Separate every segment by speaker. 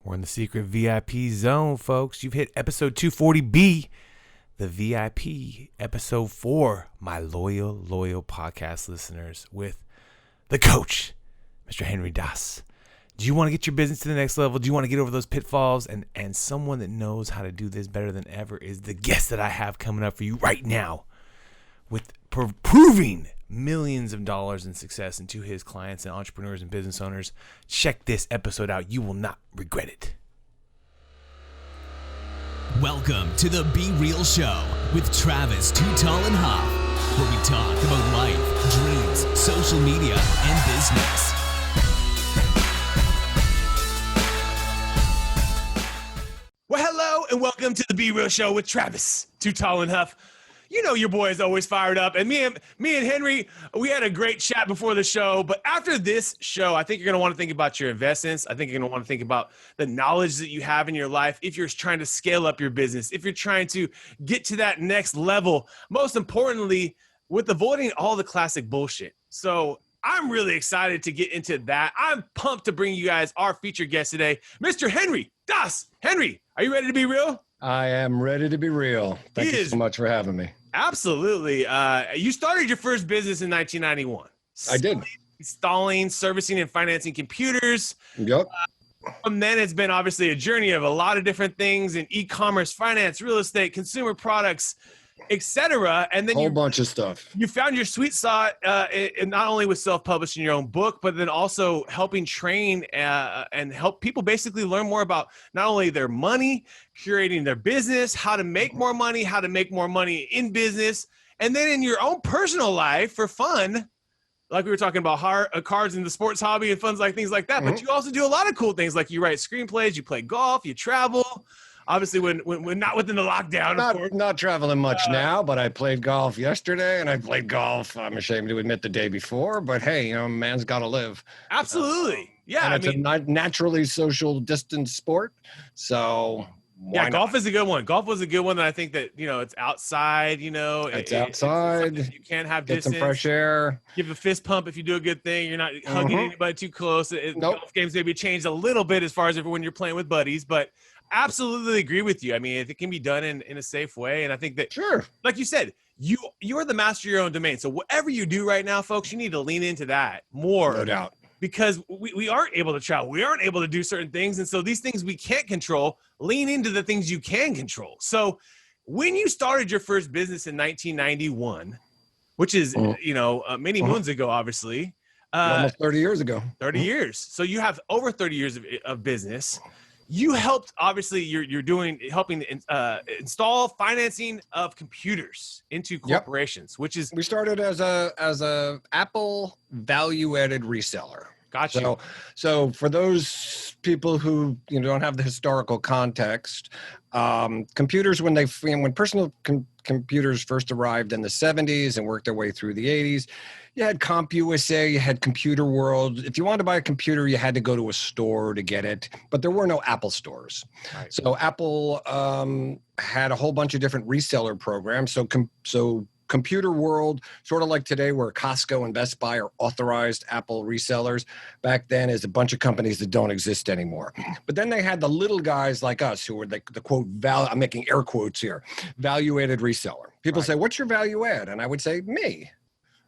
Speaker 1: We're in the secret VIP zone, folks. You've hit episode 240B, the VIP episode 4, my loyal podcast listeners, with the coach, Mr. Henry Daas. Do you want to get your business to the next level? Do you want to get over those pitfalls? And someone that knows how to do this better than ever is the guest that I have coming up for you right now, with proving millions of dollars in success into his clients and entrepreneurs and business owners. Check this episode out. You will not regret it.
Speaker 2: Welcome to the Be Real Show with Travis Too Tall and Huff, where we talk about life, dreams, social media, and business.
Speaker 1: Well, hello and welcome to the Be Real Show with Travis Too Tall and Huff. You know your boy is always fired up, and me and Henry, we had a great chat before the show. But after this show, I think you're going to want to think about your investments. I think you're going to want to think about the knowledge that you have in your life. If you're trying to scale up your business, if you're trying to get to that next level, most importantly, with avoiding all the classic bullshit. So I'm really excited to get into that. I'm pumped to bring you guys our featured guest today, Mr. Henry Daas. Henry, are you ready to be real?
Speaker 3: I am ready to be real. Thank you so much for having me.
Speaker 1: Absolutely. You started your first business in 1991.
Speaker 3: I did.
Speaker 1: Installing, servicing, and financing computers.
Speaker 3: Yep.
Speaker 1: From then, it's been obviously a journey of a lot of different things in e-commerce, finance, real estate, consumer products, etc. And then
Speaker 3: a whole bunch of stuff.
Speaker 1: You found your sweet spot, not only with self-publishing your own book, but then also helping train and help people basically learn more about not only their money, curating their business, how to make more money in business, and then in your own personal life for fun, like we were talking about cards in the sports hobby and things like that. But you also do a lot of cool things, like you write screenplays, you play golf, you travel. Obviously, when not within the lockdown, of course.
Speaker 3: Not traveling much now, but I played golf yesterday, and I played golf, I'm ashamed to admit, the day before. But hey, man's got to live.
Speaker 1: Absolutely. Yeah.
Speaker 3: And it's a naturally social distance sport. So
Speaker 1: golf is a good one. Golf was a good one that I think that, it's outside,
Speaker 3: It's outside.
Speaker 1: You can't have
Speaker 3: get
Speaker 1: distance.
Speaker 3: Some fresh air.
Speaker 1: Give a fist pump if you do a good thing. You're not hugging anybody too close. Golf games maybe changed a little bit as far as when you're playing with buddies, but absolutely agree with you. I mean, it can be done in a safe way. And I think that,
Speaker 3: sure,
Speaker 1: like you said, you're the master of your own domain. So whatever you do right now, folks, you need to lean into that more.
Speaker 3: No doubt.
Speaker 1: Because we aren't able to travel. We aren't able to do certain things. And so these things we can't control, lean into the things you can control. So when you started your first business in 1991, which is, many moons ago, obviously.
Speaker 3: Almost 30 years ago.
Speaker 1: 30 years. So you have over 30 years of business. You helped, obviously, you're helping install financing of computers into corporations, which is...
Speaker 3: We started as a Apple value-added reseller.
Speaker 1: Gotcha.
Speaker 3: So for those people who don't have the historical context, computers when personal computers first arrived in the 70s and worked their way through the 80s, you had CompUSA, you had Computer World. If you wanted to buy a computer, you had to go to a store to get it, but there were no Apple stores. Right. So Apple had a whole bunch of different reseller programs. So Computer World, sort of like today where Costco and Best Buy are authorized Apple resellers, back then is a bunch of companies that don't exist anymore. But then they had the little guys like us who were the quote, I'm making air quotes here, value-added reseller. People say, what's your value add? And I would say, me.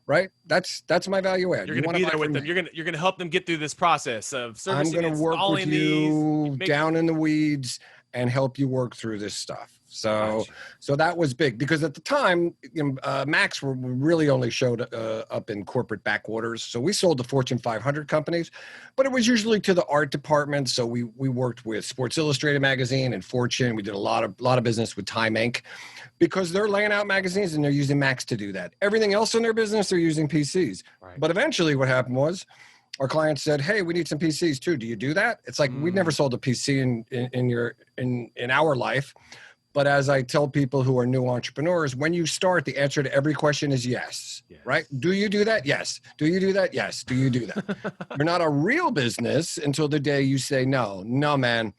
Speaker 3: Right? That's my value add.
Speaker 1: You're going to be there with them. You're going to help them get through this process of servicing.
Speaker 3: I'm going to work with you down in the weeds and help you work through this stuff. So that was big because at the time, Macs were really only showed up in corporate backwaters. So we sold to Fortune 500 companies, but it was usually to the art department. So we worked with Sports Illustrated magazine and Fortune. We did a lot of business with Time Inc. because they're laying out magazines and they're using Macs to do that. Everything else in their business, they're using PCs. Right. But eventually what happened was our clients said, hey, we need some PCs too. Do you do that? It's like, we've never sold a PC in our life. But as I tell people who are new entrepreneurs, when you start, the answer to every question is yes, right? Do you do that? Yes. Do you do that? Yes. Do you do that? You're not a real business until the day you say, no, man,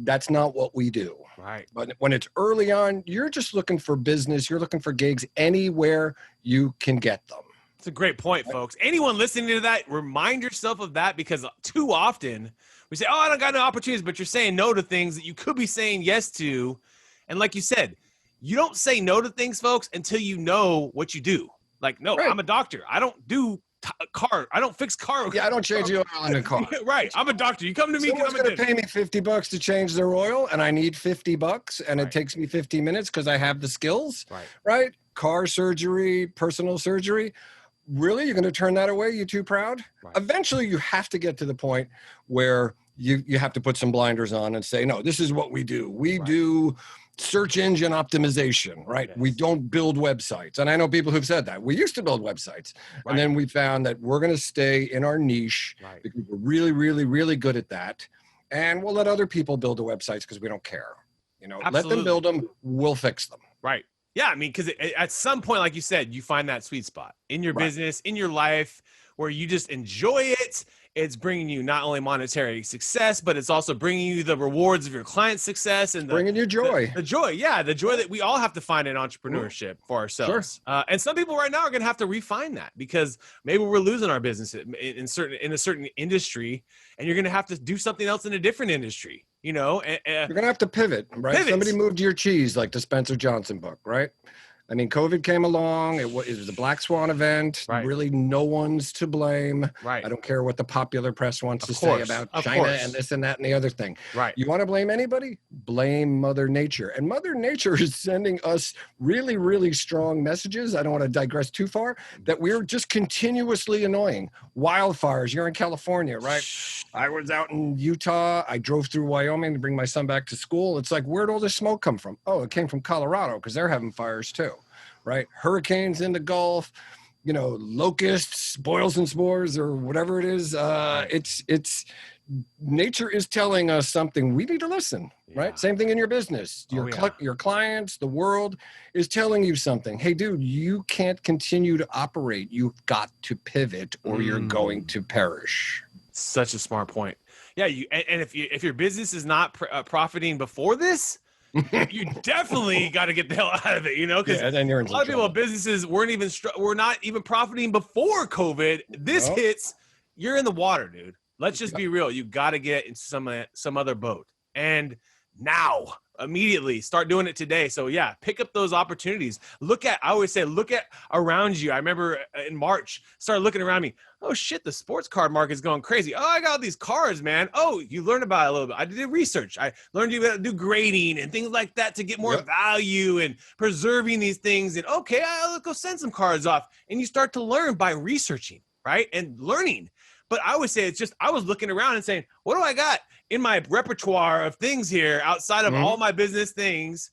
Speaker 3: that's not what we do.
Speaker 1: Right.
Speaker 3: But when it's early on, you're just looking for business. You're looking for gigs anywhere you can get them.
Speaker 1: That's a great point, folks. Anyone listening to that, remind yourself of that, because too often We say, oh, I don't got no opportunities, but you're saying no to things that you could be saying yes to. And like you said, you don't say no to things, folks, until you know what you do. Like, no, I'm a doctor. I don't do car. I don't fix car.
Speaker 3: Yeah, I don't change the oil in a car.
Speaker 1: Right. I'm a doctor. You come to me.
Speaker 3: Someone's going to pay me $50 to change their oil, and I need $50, and it takes me 50 minutes because I have the skills. Right. Car surgery, personal surgery. Really? You're going to turn that away? You too proud? Eventually, you have to get to the point where you have to put some blinders on and say, no, this is what we do. We do search engine optimization, right? Yes. We don't build websites. And I know people who've said that. We used to build websites. And then we found that we're going to stay in our niche because we're really, really, really good at that. And we'll let other people build the websites because we don't care. You know, let them build them. We'll fix them.
Speaker 1: Right. Yeah. I mean, because at some point, like you said, you find that sweet spot in your business, in your life, where you just enjoy it. It's bringing you not only monetary success, but it's also bringing you the rewards of your client's success and
Speaker 3: bringing you joy.
Speaker 1: The joy, the joy that we all have to find in entrepreneurship for ourselves. Sure. And some people right now are going to have to refine that because maybe we're losing our business in a certain industry, and you're going to have to do something else in a different industry. You know,
Speaker 3: you're going to have to pivot, right? Somebody moved your cheese, like the Spencer Johnson book, right? I mean, COVID came along. It was a black swan event. Really, no one's to blame. I don't care what the popular press wants to say about China and this and that and the other thing. You want to blame anybody? Blame Mother Nature. And Mother Nature is sending us really, really strong messages. I don't want to digress too far, that we're just continuously annoying. Wildfires. You're in California, right? I was out in Utah. I drove through Wyoming to bring my son back to school. It's like, where'd all this smoke come from? Oh, it came from Colorado because they're having fires too. Right? Hurricanes in the Gulf, you know, locusts, boils and spores, or whatever it is. It's nature is telling us something. We need to listen, right? Same thing in your business. Your clients, the world is telling you something. Hey, dude, you can't continue to operate. You've got to pivot or you're going to perish.
Speaker 1: Such a smart point. Yeah. And if your business is not profiting before this, you definitely got to get the hell out of it, you know, because a lot of people, businesses were not even profiting before COVID. This hits, you're in the water, dude. Let's just be real. You got to get in some other boat, and now immediately start doing it today. So pick up those opportunities. I always say, look at around you. I remember in March, started looking around me. Oh shit, the sports car market's going crazy. Oh, I got all these cars, man. Oh, you learn about it a little bit. I did research. I learned you how to do grading and things like that to get more value and preserving these things. And okay, I'll go send some cars off. And you start to learn by researching, right? And learning. But I would say I was looking around and saying, what do I got in my repertoire of things here outside of all my business things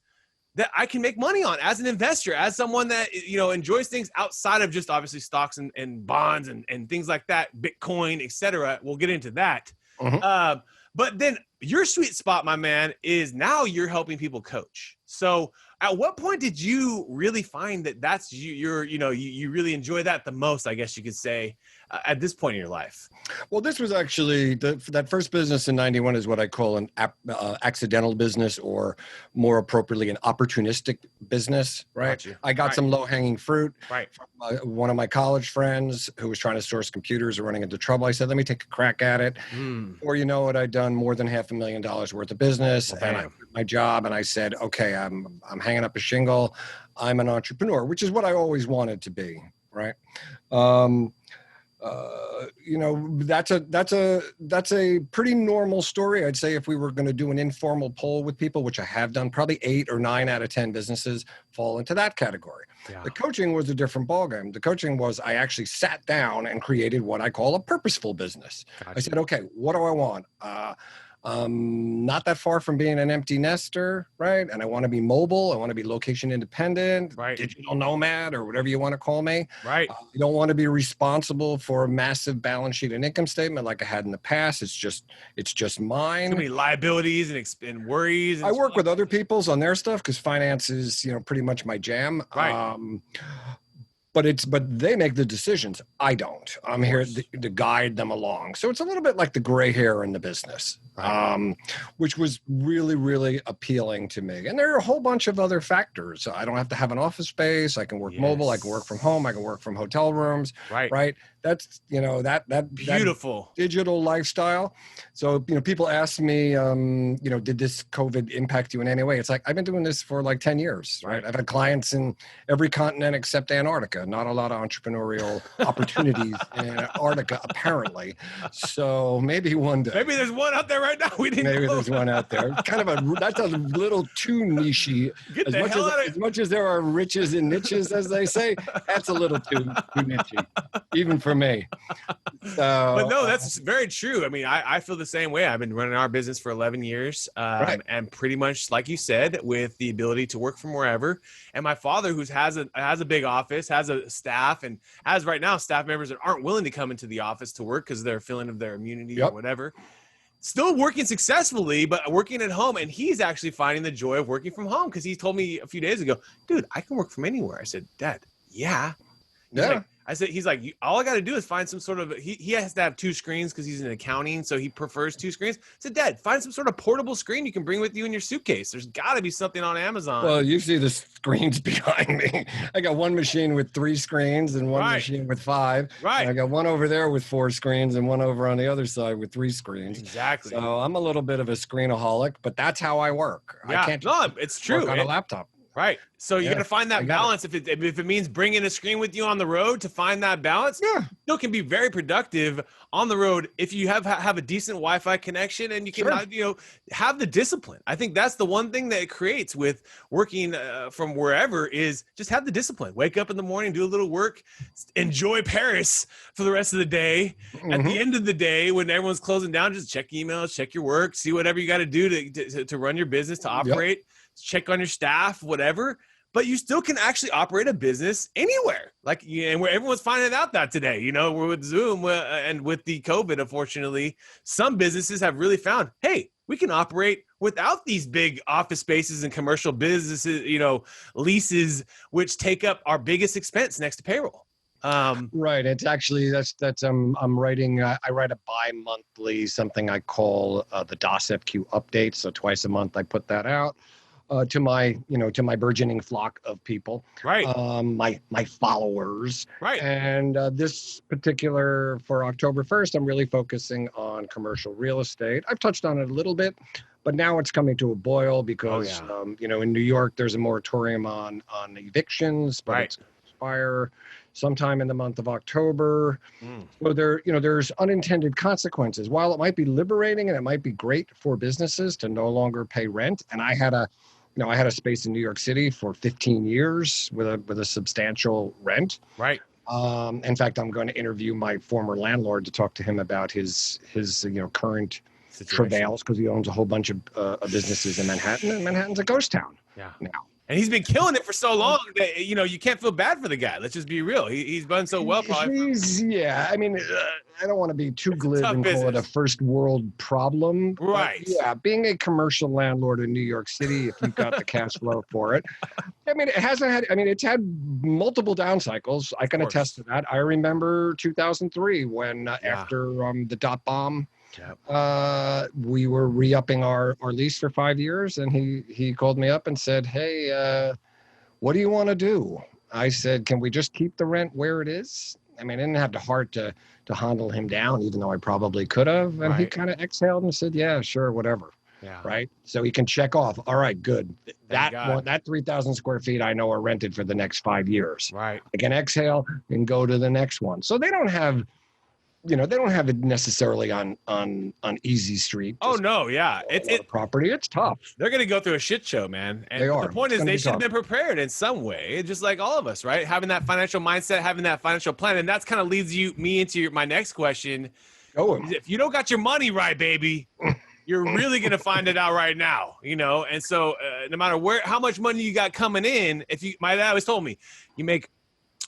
Speaker 1: that I can make money on as an investor, as someone that, you know, enjoys things outside of just obviously stocks and bonds and things like that, Bitcoin, et cetera. We'll get into that. But then your sweet spot, my man, is now you're helping people coach. So at what point did you really find that that's you really enjoy that the most, I guess you could say, at this point in your life?
Speaker 3: Well, this was actually that first business in 91 is what I call an accidental business, or more appropriately, an opportunistic business, right? I got some low-hanging fruit from one of my college friends who was trying to source computers or running into trouble. I said, let me take a crack at it. Or you know what, I'd done more than $500,000 worth of business, and I quit my job, and I said, okay, I'm hanging up a shingle. I'm an entrepreneur, which is what I always wanted to be, right? You know, that's a pretty normal story. I'd say if we were going to do an informal poll with people, which I have done, probably 8 or 9 out of 10 businesses fall into that category. The coaching was a different ballgame. The coaching was, I actually sat down and created what I call a purposeful business. I said, okay, what do I want? Not that far from being an empty nester, right? And I want to be mobile. I want to be location independent, digital nomad, or whatever you want to call me. You don't want to be responsible for a massive balance sheet and income statement like I had in the past. It's just mine.
Speaker 1: Too many liabilities and worries.
Speaker 3: I work with other people's on their stuff because finance is, you know, pretty much my jam. But they make the decisions. I don't. I'm here to guide them along. So it's a little bit like the gray hair in the business, which was really, really appealing to me. And there are a whole bunch of other factors. I don't have to have an office space. I can work mobile. I can work from home. I can work from hotel rooms. Right. that's, that
Speaker 1: Beautiful.
Speaker 3: digital lifestyle. So, people ask me, did this COVID impact you in any way? It's like, I've been doing this for like 10 years, right? I've had clients in every continent except Antarctica. Not a lot of entrepreneurial opportunities in Antarctica, apparently. So maybe one day.
Speaker 1: Maybe there's one out there right now.
Speaker 3: Maybe there's one out there. That's a little too nichey. As much as there are riches and niches, as they say, that's a little too nichey, even for me. So,
Speaker 1: but no, that's very true. I mean, I feel the same way. I've been running our business for 11 years, and pretty much, like you said, with the ability to work from wherever. And my father, who has a big office, has a staff, and has right now staff members that aren't willing to come into the office to work because they're feeling of their immunity or whatever. Still working successfully, but working at home. And he's actually finding the joy of working from home, because he told me a few days ago, dude, I can work from anywhere. I said, Dad, yeah. He's like, all I got to do is find some sort of, he has to have 2 screens because he's in accounting. So he prefers 2 screens. I said, Dad, find some sort of portable screen you can bring with you in your suitcase. There's got to be something on Amazon.
Speaker 3: Well, you see the screens behind me. I got one machine with 3 screens and one machine with 5.
Speaker 1: Right.
Speaker 3: And I got one over there with 4 screens and one over on the other side with 3 screens.
Speaker 1: Exactly.
Speaker 3: So I'm a little bit of a screenaholic, but that's how I work.
Speaker 1: Yeah.
Speaker 3: I can't
Speaker 1: it's true.
Speaker 3: work on a laptop.
Speaker 1: Right. So you got to find that balance. If it means bringing a screen with you on the road to find that balance, still can be very productive on the road if you have a decent Wi-Fi connection, and you can have the discipline. I think that's the one thing that it creates with working from wherever is just have the discipline. Wake up in the morning, do a little work, enjoy Paris for the rest of the day. At the end of the day, when everyone's closing down, just check emails, check your work, see whatever you got to do to run your business, to operate. Check on your staff, whatever, but you still can actually operate a business anywhere. And where everyone's finding out that today, we're with Zoom and with the COVID, unfortunately, some businesses have really found, hey, we can operate without these big office spaces and commercial businesses, leases, which take up our biggest expense next to payroll.
Speaker 3: Right. It's actually, I'm writing, I write a bi-monthly, something I call the Daas FQ update. So twice a month I put that out. To my burgeoning flock of people, my followers, And this particular for October 1st, I'm really focusing on commercial real estate. I've touched on it a little bit, but now it's coming to a boil because in New York there's a moratorium on evictions, but it's going to expire sometime in the month of October. So there's unintended consequences. While it might be liberating and it might be great for businesses to no longer pay rent, and I had a space in New York City for 15 years with a substantial rent.
Speaker 1: Right.
Speaker 3: In fact, I'm going to interview my former landlord to talk to him about his current travails, because he owns a whole bunch of businesses in Manhattan, and Manhattan's a ghost town now.
Speaker 1: And he's been killing it for so long that, you can't feel bad for the guy. Let's just be real. He's done so well. Probably.
Speaker 3: I mean, I don't want to be too glib and call it a first world problem.
Speaker 1: Right.
Speaker 3: But being a commercial landlord in New York City, if you've got the cash flow for it. I mean, it's had multiple down cycles. I can attest to that. I remember 2003 when after the dot bomb, we were re-upping our lease for 5 years, and he called me up and said, hey, what do you want to do? I said, can we just keep the rent where it is? I mean, I didn't have the heart to handle him down, even though I probably could have. And he kind of exhaled and said, yeah, sure, whatever. Yeah. Right. So he can check off. All right, good. That 3,000 square feet I know are rented for the next 5 years.
Speaker 1: Right.
Speaker 3: I can exhale and go to the next one. So they don't have it necessarily on easy street.
Speaker 1: Oh no, yeah,
Speaker 3: it's property. It's tough.
Speaker 1: They're gonna go through a shit show, man. And
Speaker 3: they are.
Speaker 1: The point is, they should have been prepared in some way, just like all of us, right? Having that financial mindset, having that financial plan, and that's kind of leads me into my next question. If you don't got your money right, baby, you're really gonna find it out right now, And so, no matter how much money you got coming in, my dad always told me, you make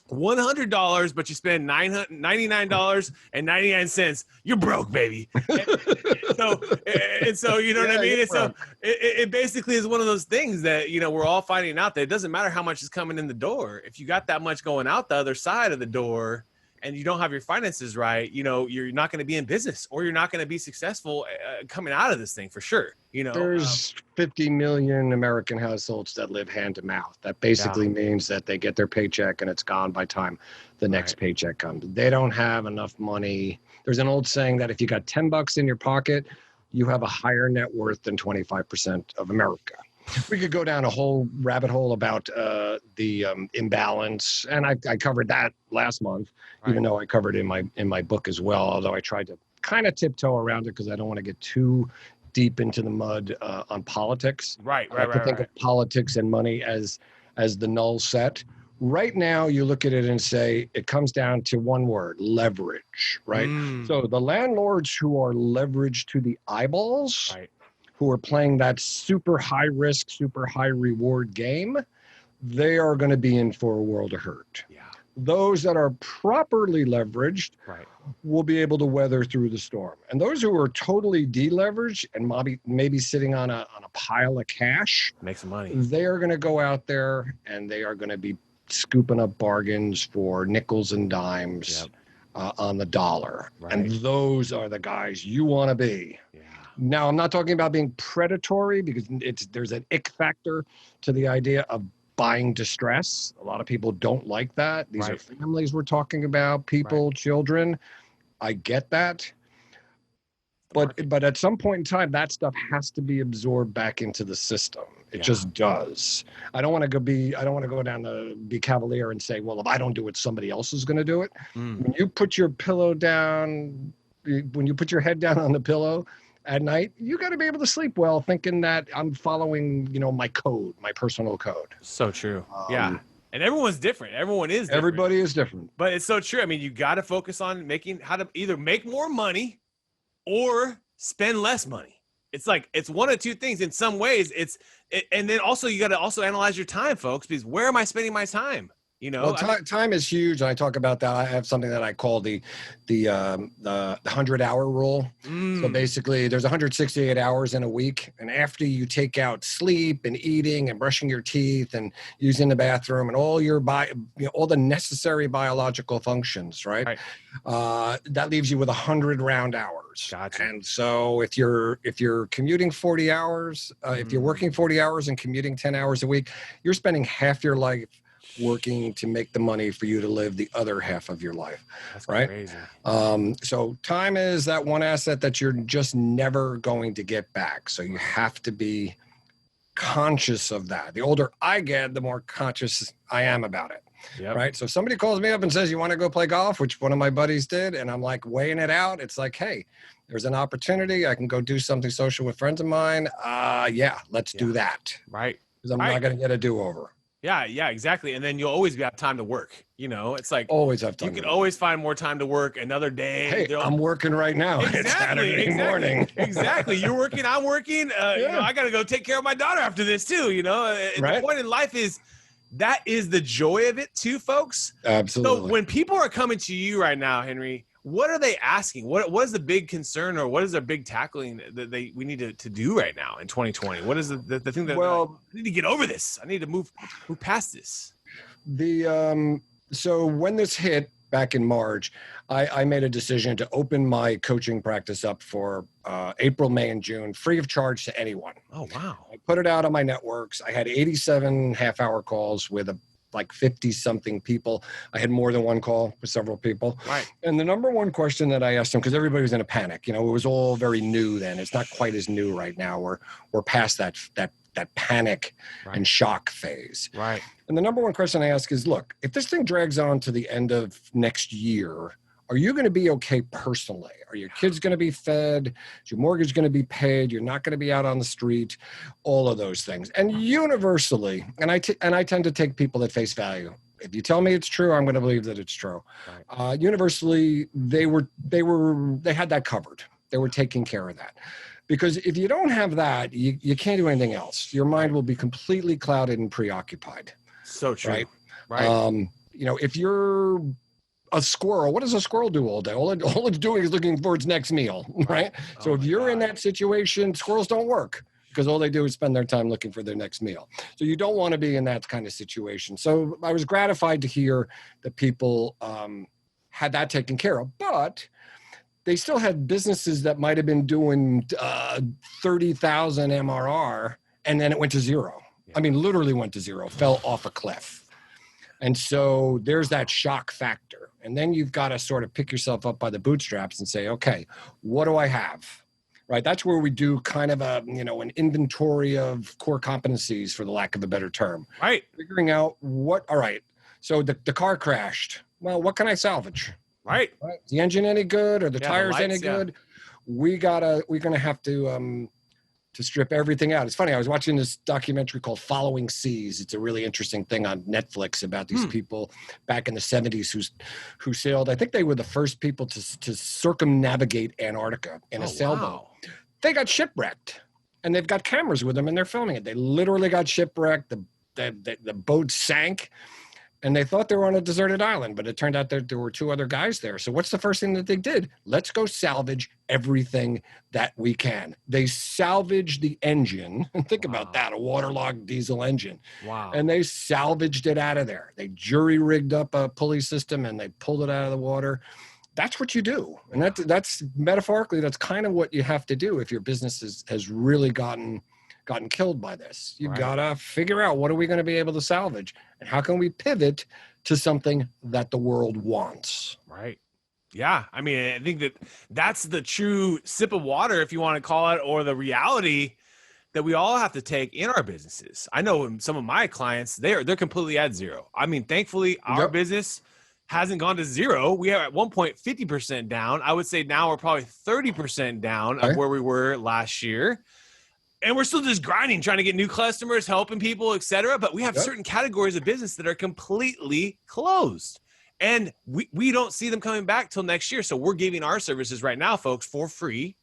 Speaker 1: $100, but you spend $99.99, you're broke, baby. and so you know what I mean? And so it basically is one of those things that, we're all finding out that it doesn't matter how much is coming in the door. If you got that much going out the other side of the door and you don't have your finances right, you're not going to be in business, or you're not going to be successful coming out of this thing for sure. You know,
Speaker 3: there's 50 million American households that live hand to mouth. That basically means that they get their paycheck and it's gone by time the next paycheck comes. They don't have enough money. There's an old saying that if you got $10 in your pocket, you have a higher net worth than 25% of America. We could go down a whole rabbit hole about the imbalance, and I covered that last month, even though I covered it in my book as well. Although I tried to kind of tiptoe around it because I don't want to get too deep into the mud on politics. I like to think of politics and money as the null set. Right now, you look at it and say it comes down to one word: leverage. Right. So the landlords who are leveraged to the eyeballs. Who are playing that super high risk, super high reward game, they are going to be in for a world of hurt. Those that are properly leveraged will be able to weather through the storm. And those who are totally deleveraged and maybe sitting on a pile of cash,
Speaker 1: make some money.
Speaker 3: They are going to go out there and they are going to be scooping up bargains for nickels and dimes on the dollar. And those are the guys you want to be. Now, I'm not talking about being predatory because there's an ick factor to the idea of buying distress. A lot of people don't like that. These are families we're talking about, people, children. I get that. But at some point in time, that stuff has to be absorbed back into the system. It just does. I don't want to go down to be cavalier and say, well, if I don't do it, somebody else is going to do it. When you put your pillow down, when you put your head down on the pillow at night, you got to be able to sleep well thinking that I'm following, my code, my personal code.
Speaker 1: So true. And everyone's different. Everyone is different.
Speaker 3: Everybody is different.
Speaker 1: But it's so true. I mean, you got to focus on how to either make more money or spend less money. It's like, it's one of two things. In some ways, and then also you got to also analyze your time, folks, because where am I spending my time? Well,
Speaker 3: time is huge. And I talk about that. I have something that I call the 100-hour rule. So basically, there's 168 hours in a week. And after you take out sleep and eating and brushing your teeth and using the bathroom and all all the necessary biological functions, right? That leaves you with 100 round hours.
Speaker 1: Gotcha.
Speaker 3: And so if you're commuting 40 hours, if you're working 40 hours and commuting 10 hours a week, you're spending half your life working to make the money for you to live the other half of your life.
Speaker 1: That's
Speaker 3: right?
Speaker 1: Crazy.
Speaker 3: So time is that one asset that you're just never going to get back. So you have to be conscious of that. The older I get, the more conscious I am about it. Right. So if somebody calls me up and says, you want to go play golf, which one of my buddies did, and I'm like weighing it out. It's like, hey, there's an opportunity. I can go do something social with friends of mine. Let's do that.
Speaker 1: Right.
Speaker 3: Because I'm not going to get a do-over.
Speaker 1: Yeah, exactly. And then you'll always have time to work. It's like
Speaker 3: always have time.
Speaker 1: You can always find more time to work another day.
Speaker 3: Hey, I'm working right now.
Speaker 1: Exactly,
Speaker 3: it's Saturday morning.
Speaker 1: Exactly. You're working. I'm working. I got to go take care of my daughter after this too. The point in life is that is the joy of it too, folks.
Speaker 3: Absolutely.
Speaker 1: So when people are coming to you right now, Henry, what are they asking? What is the big concern, or what is their big tackling that we need to do right now in 2020? What is the thing that I need to get over this? I need to move past this.
Speaker 3: So when this hit back in March, I made a decision to open my coaching practice up for April, May, and June, free of charge to anyone.
Speaker 1: Oh, wow.
Speaker 3: I put it out on my networks. I had 87 half-hour calls with like 50-something people. I had more than one call with several people.
Speaker 1: Right.
Speaker 3: And the number one question that I asked them, because everybody was in a panic, it was all very new then. It's not quite as new right now. We're past that panic and shock phase.
Speaker 1: Right.
Speaker 3: And the number one question I ask is, look, if this thing drags on to the end of next year, are you going to be okay personally? Are your kids going to be fed? Is your mortgage going to be paid? You're not going to be out on the street, all of those things. And universally, and I tend to take people at face value. If you tell me it's true, I'm going to believe that it's true. Right. Universally, they had that covered. They were taking care of that. Because if you don't have that, you can't do anything else. Your mind will be completely clouded and preoccupied.
Speaker 1: So true.
Speaker 3: Right. If you're a squirrel, what does a squirrel do all day? All it's doing is looking for its next meal, right? So if you're in that situation, squirrels don't work because all they do is spend their time looking for their next meal. So you don't want to be in that kind of situation. So I was gratified to hear that people had that taken care of. But they still had businesses that might have been doing 30,000 MRR, and then it went to zero. I mean, literally went to zero, fell off a cliff. And so there's that shock factor. And then you've got to sort of pick yourself up by the bootstraps and say, okay, what do I have? Right? That's where we do kind of a, an inventory of core competencies, for the lack of a better term.
Speaker 1: Right.
Speaker 3: Figuring out all right. So the car crashed. Well, what can I salvage?
Speaker 1: Right.
Speaker 3: Is the engine any good, or the tires
Speaker 1: lights,
Speaker 3: any good? We're gonna have to strip everything out. It's funny. I was watching this documentary called Following Seas. It's a really interesting thing on Netflix about these people back in the 70s who sailed. I think they were the first people to circumnavigate Antarctica in a sailboat. Wow. They got shipwrecked, and they've got cameras with them, and they're filming it. They literally got shipwrecked. The boat sank. And they thought they were on a deserted island, but it turned out that there were two other guys there. So what's the first thing that they did? Let's go salvage everything that we can. They salvaged the engine. Think about that, a waterlogged diesel engine.
Speaker 1: Wow.
Speaker 3: And they salvaged it out of there. They jury-rigged up a pulley system, and they pulled it out of the water. That's what you do. And that's metaphorically, that's kind of what you have to do if your business has really gotten killed by this. You gotta figure out, what are we going to be able to salvage, and how can we pivot to something that the world wants?
Speaker 1: Right. Yeah. I mean, I think that's the true sip of water, if you want to call it, or the reality that we all have to take in our businesses. I know some of my clients, they're completely at zero. I mean, thankfully, our business hasn't gone to zero. We are at one point 50% down. I would say now we're probably 30% down of where we were last year. And we're still just grinding, trying to get new customers, helping people, et cetera. But we have certain categories of business that are completely closed. And we don't see them coming back till next year. So we're giving our services right now, folks, for free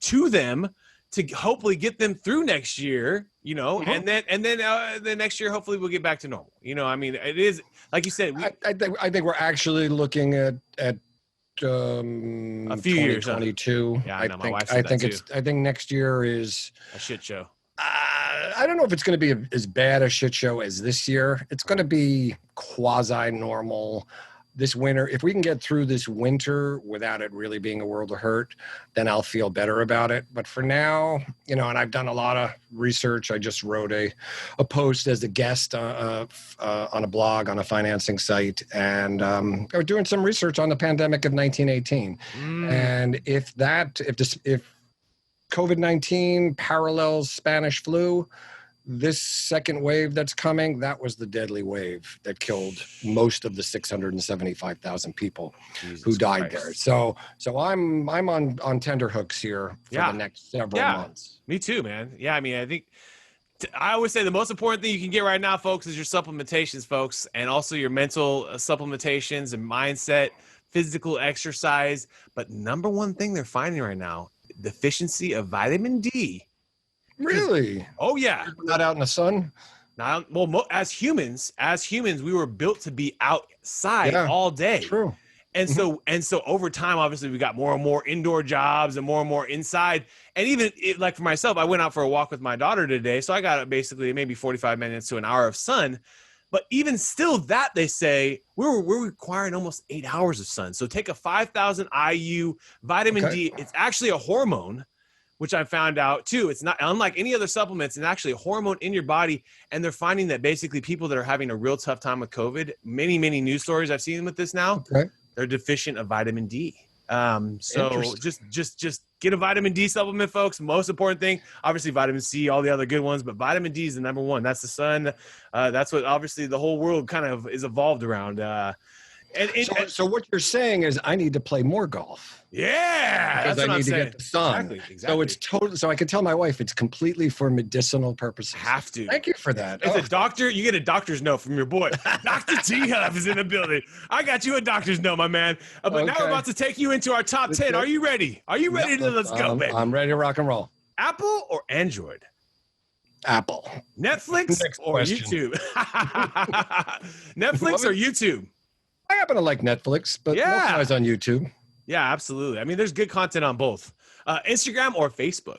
Speaker 1: to them to hopefully get them through next year, and then next year, hopefully we'll get back to normal. I mean, it is, like you said.
Speaker 3: I think we're actually looking at
Speaker 1: a few years,
Speaker 3: 2022.
Speaker 1: Yeah, I know. My wife said that too.
Speaker 3: I think next year is
Speaker 1: a shit show.
Speaker 3: I don't know if it's going to be as bad a shit show as this year. It's going to be quasi normal this winter. If we can get through this winter without it really being a world of hurt, then I'll feel better about it. But for now, and I've done a lot of research. I just wrote a post as a guest on a blog on a financing site, and I was doing some research on the pandemic of 1918. And if COVID-19 parallels Spanish flu, this second wave that's coming, that was the deadly wave that killed most of the 675,000 people who died there. So I'm on tenterhooks here for the next several months.
Speaker 1: Me too, man. Yeah, I mean, I think I always say the most important thing you can get right now, folks, is your supplementations, folks, and also your mental supplementations and mindset, physical exercise. But number one thing they're finding right now, deficiency of vitamin D.
Speaker 3: Really?
Speaker 1: Oh yeah.
Speaker 3: Not out in the sun?
Speaker 1: As humans, we were built to be outside all day.
Speaker 3: True.
Speaker 1: And so over time, obviously, we got more and more indoor jobs and more inside. And even like for myself, I went out for a walk with my daughter today. So I got basically maybe 45 minutes to an hour of sun. But even still that, they say, we're requiring almost 8 hours of sun. So take a 5,000 IU vitamin D. It's actually a hormone, which I found out too. It's not unlike any other supplements. It's actually a hormone in your body. And they're finding that basically people that are having a real tough time with COVID, many news stories I've seen with this now, they're deficient of vitamin D. So just get a vitamin D supplement, folks. Most important thing, obviously vitamin C, all the other good ones, but vitamin D is the number one. That's the sun. That's what obviously the whole world kind of is evolved around. So
Speaker 3: what you're saying is I need to play more golf.
Speaker 1: Yeah,
Speaker 3: because I need to get the sun.
Speaker 1: Exactly.
Speaker 3: So it's totally. So I can tell my wife it's completely for medicinal purposes.
Speaker 1: Have to.
Speaker 3: Thank you for that.
Speaker 1: As a doctor, you get a doctor's note from your boy. Dr. T Huff is in the building. I got you a doctor's note, my man. But now we're about to take you into our top 10. Are you ready? Are you ready to let's go, baby?
Speaker 3: I'm ready to rock and roll.
Speaker 1: Apple or Android?
Speaker 3: Apple.
Speaker 1: Netflix or YouTube? Netflix or YouTube?
Speaker 3: I happen to like Netflix, but most guys on YouTube.
Speaker 1: Yeah, absolutely. I mean, there's good content on both. Instagram or Facebook?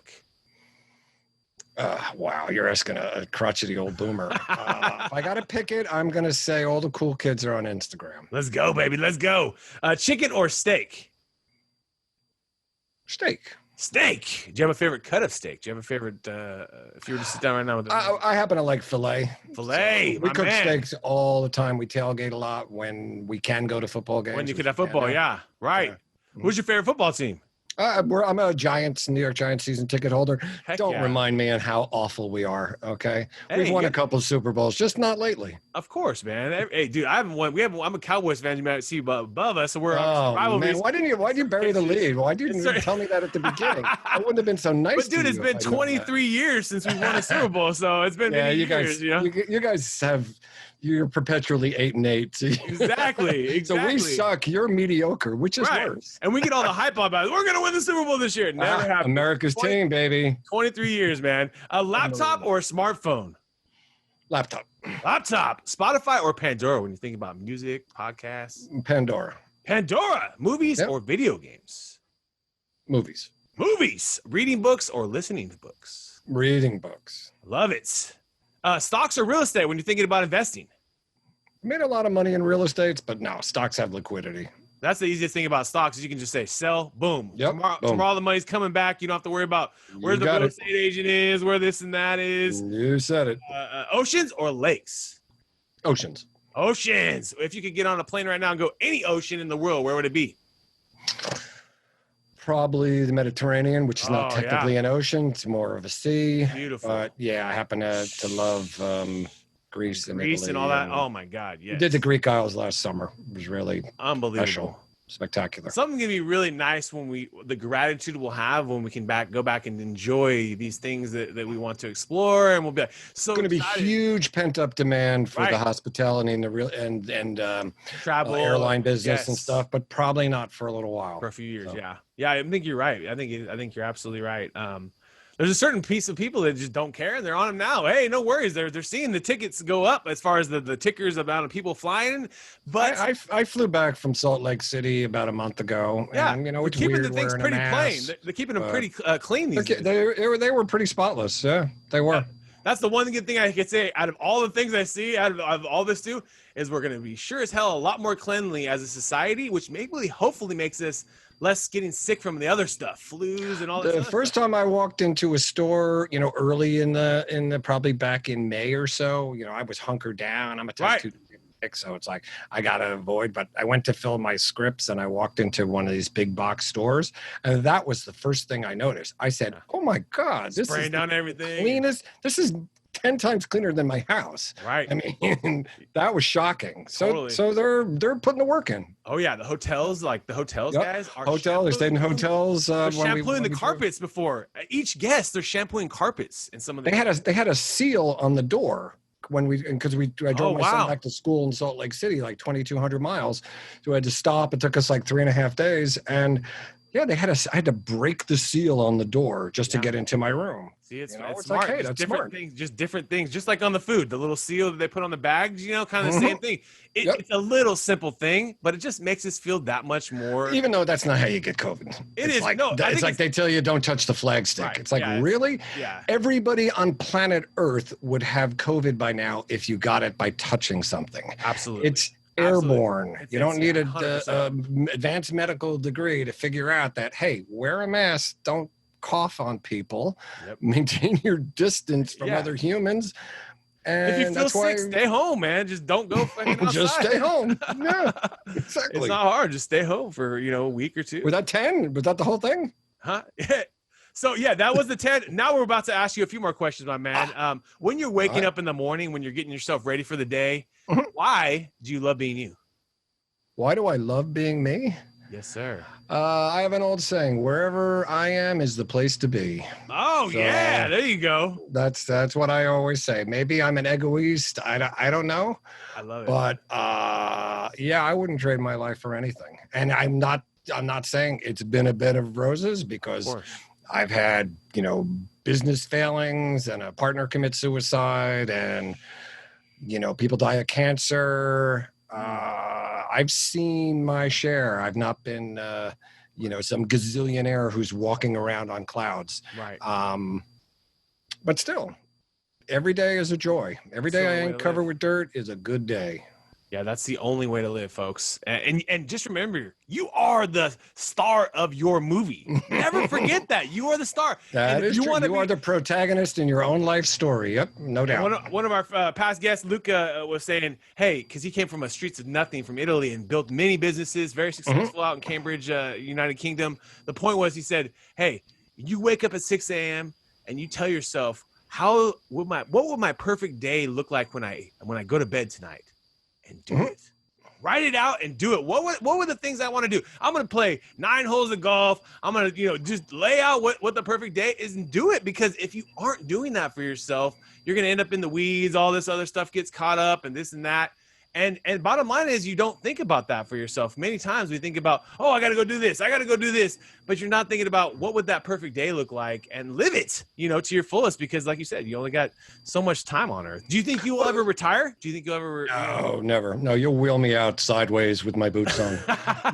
Speaker 3: Wow, you're asking a crotchety old boomer. If I got to pick it, I'm going to say all the cool kids are on Instagram.
Speaker 1: Let's go, baby. Let's go. Chicken or steak?
Speaker 3: Steak.
Speaker 1: Steak. Do you have a favorite cut of steak? Do you have a favorite? If you were to sit down right now with
Speaker 3: I happen to like filet.
Speaker 1: Filet.
Speaker 3: So we cook
Speaker 1: man.
Speaker 3: steaks all the time. We tailgate a lot when we can go to football games.
Speaker 1: When you could have football, yeah. Right. Yeah. Who's your favorite football team?
Speaker 3: I'm a New York Giants season ticket holder.
Speaker 1: Heck
Speaker 3: Don't
Speaker 1: yeah.
Speaker 3: remind me on how awful we are. Okay,
Speaker 1: Hey,
Speaker 3: we've won a couple of Super Bowls, just not lately.
Speaker 1: Of course, man. Hey, dude, I haven't won. I'm a Cowboys fan. You might see above us, so we're
Speaker 3: man. Why didn't you bury the lead? Why didn't you tell me that at the beginning? I wouldn't have been so nice.
Speaker 1: But dude, it's been 23 years since we won a Super Bowl, so it's been many years.
Speaker 3: You guys have. You're perpetually 8-8. So
Speaker 1: exactly.
Speaker 3: So we suck. You're mediocre, which is worse.
Speaker 1: And we get all the hype about it. We're gonna win the Super Bowl this year. Never happened.
Speaker 3: America's team, baby.
Speaker 1: 23 years, man. A laptop or a smartphone?
Speaker 3: Laptop.
Speaker 1: Laptop. Spotify or Pandora when you think about music, podcasts?
Speaker 3: Pandora.
Speaker 1: Pandora. Movies or video games?
Speaker 3: Movies.
Speaker 1: Movies. Reading books or listening to books?
Speaker 3: Reading books.
Speaker 1: Love it. Stocks or real estate when you're thinking about investing?
Speaker 3: Made a lot of money in real estate, but no, stocks have liquidity.
Speaker 1: That's the easiest thing about stocks is you can just say sell, boom.
Speaker 3: Yep,
Speaker 1: tomorrow the money's coming back. You don't have to worry about where the real estate agent is, where this and that is.
Speaker 3: You said it.
Speaker 1: Oceans or lakes?
Speaker 3: Oceans.
Speaker 1: Oceans. If you could get on a plane right now and go any ocean in the world, where would it be?
Speaker 3: Probably the Mediterranean, which is not technically an ocean. It's more of a sea.
Speaker 1: Beautiful.
Speaker 3: But yeah, I happen to love Greece and Italy
Speaker 1: and all that. Oh my God, yes.
Speaker 3: We did the Greek Isles last summer. It was really
Speaker 1: unbelievable.
Speaker 3: Special. Spectacular.
Speaker 1: Something gonna be really nice when the gratitude we'll have when we can go back and enjoy these things that we want to explore, and we'll be like, so
Speaker 3: it's going to be huge pent up demand for the hospitality and the real and
Speaker 1: travel,
Speaker 3: airline business and stuff, but probably not for a little while.
Speaker 1: For a few years, yeah. I think you're right. I think you're absolutely right. There's a certain piece of people that just don't care, and they're on them now. Hey, no worries. They're seeing the tickets go up as far as the tickers amount of people flying. But
Speaker 3: I flew back from Salt Lake City about a month ago.
Speaker 1: Yeah,
Speaker 3: and,
Speaker 1: it's
Speaker 3: keeping
Speaker 1: the things pretty plain. They're keeping them pretty clean these days.
Speaker 3: They were pretty spotless. Yeah, they were. Yeah.
Speaker 1: That's the one good thing I could say out of all the things I see, out of all this too, is we're going to be sure as hell a lot more cleanly as a society, which hopefully makes us less getting sick from the other stuff, flus and all that.
Speaker 3: The first time I walked into a store, early in the probably back in May or so, I was hunkered down. I'm a type 2 diabetic, so it's like I gotta avoid. But I went to fill my scripts, and I walked into one of these big box stores, and that was the first thing I noticed. I said, "Oh my God, this
Speaker 1: spraying
Speaker 3: is
Speaker 1: down everything.
Speaker 3: Cleanest. This is 10 times cleaner than my house."
Speaker 1: Right.
Speaker 3: I mean, that was shocking. So they're putting the work in.
Speaker 1: Oh yeah, the hotels guys are
Speaker 3: they stayed in hotels.
Speaker 1: They're shampooing the carpets before each guest. They're shampooing carpets in some of the.
Speaker 3: They had a seal on the door because I drove my son back to school in Salt Lake City, like 2,200 miles. So I had to stop. It took us like 3.5 days, and yeah, I had to break the seal on the door just to get into my room.
Speaker 1: See, it's smart. Like, hey, that's different things, just different things, just like on the food, the little seal that they put on the bags, kind of the same thing. It's a little simple thing, but it just makes us feel that much more.
Speaker 3: Even though that's not how you get COVID. It's like they tell you don't touch the flag stick. Right. It's like, really?
Speaker 1: Yeah.
Speaker 3: Everybody on planet Earth would have COVID by now if you got it by touching something.
Speaker 1: Absolutely.
Speaker 3: It's airborne. You don't need an advanced medical degree to figure out that, hey, wear a mask, don't cough on people, maintain your distance from other humans. And
Speaker 1: if you feel sick, stay home, man. Just don't go fucking outside.
Speaker 3: Just stay home. Yeah, exactly.
Speaker 1: It's not hard. Just stay home for, a week or two.
Speaker 3: Was that 10? Was that the whole thing?
Speaker 1: Huh? So, that was the 10. Now we're about to ask you a few more questions, my man. When you're waking up in the morning, when you're getting yourself ready for the day, why do you love being you?
Speaker 3: Why do I love being me?
Speaker 1: Yes, sir.
Speaker 3: I have an old saying, wherever I am is the place to be.
Speaker 1: Oh, so, yeah. There you go.
Speaker 3: That's what I always say. Maybe I'm an egoist. I don't know.
Speaker 1: I love it.
Speaker 3: But I wouldn't trade my life for anything. And I'm not saying it's been a bed of roses, because I've had, business failings and a partner commit suicide and, people die of cancer. I've seen my share. I've not been, some gazillionaire who's walking around on clouds.
Speaker 1: Right.
Speaker 3: But still, every day is a joy. Every day I ain't covered with dirt is a good day.
Speaker 1: Yeah, that's the only way to live, folks. And just remember, you are the star of your movie. Never forget that. You are the star.
Speaker 3: That is true. You are the protagonist in your own life story. Yep, no doubt.
Speaker 1: One of our past guests, Luca, was saying, hey, because he came from a streets of nothing from Italy and built many businesses, very successful out in Cambridge, United Kingdom. The point was, he said, hey, you wake up at 6 a.m. and you tell yourself, what would my perfect day look like when I go to bed tonight? And do it. Write it out and do it. What were the things I want to do? I'm going to play 9 holes of golf. I'm going to, just lay out what the perfect day is and do it. Because if you aren't doing that for yourself, you're going to end up in the weeds. All this other stuff gets caught up and this and that. And bottom line is, you don't think about that for yourself. Many times we think about, oh, I got to go do this. I got to go do this. But you're not thinking about what would that perfect day look like and live it, to your fullest. Because like you said, you only got so much time on earth. Do you think you will ever retire? Do you think you'll ever?
Speaker 3: No, never. No, you'll wheel me out sideways with my boots on.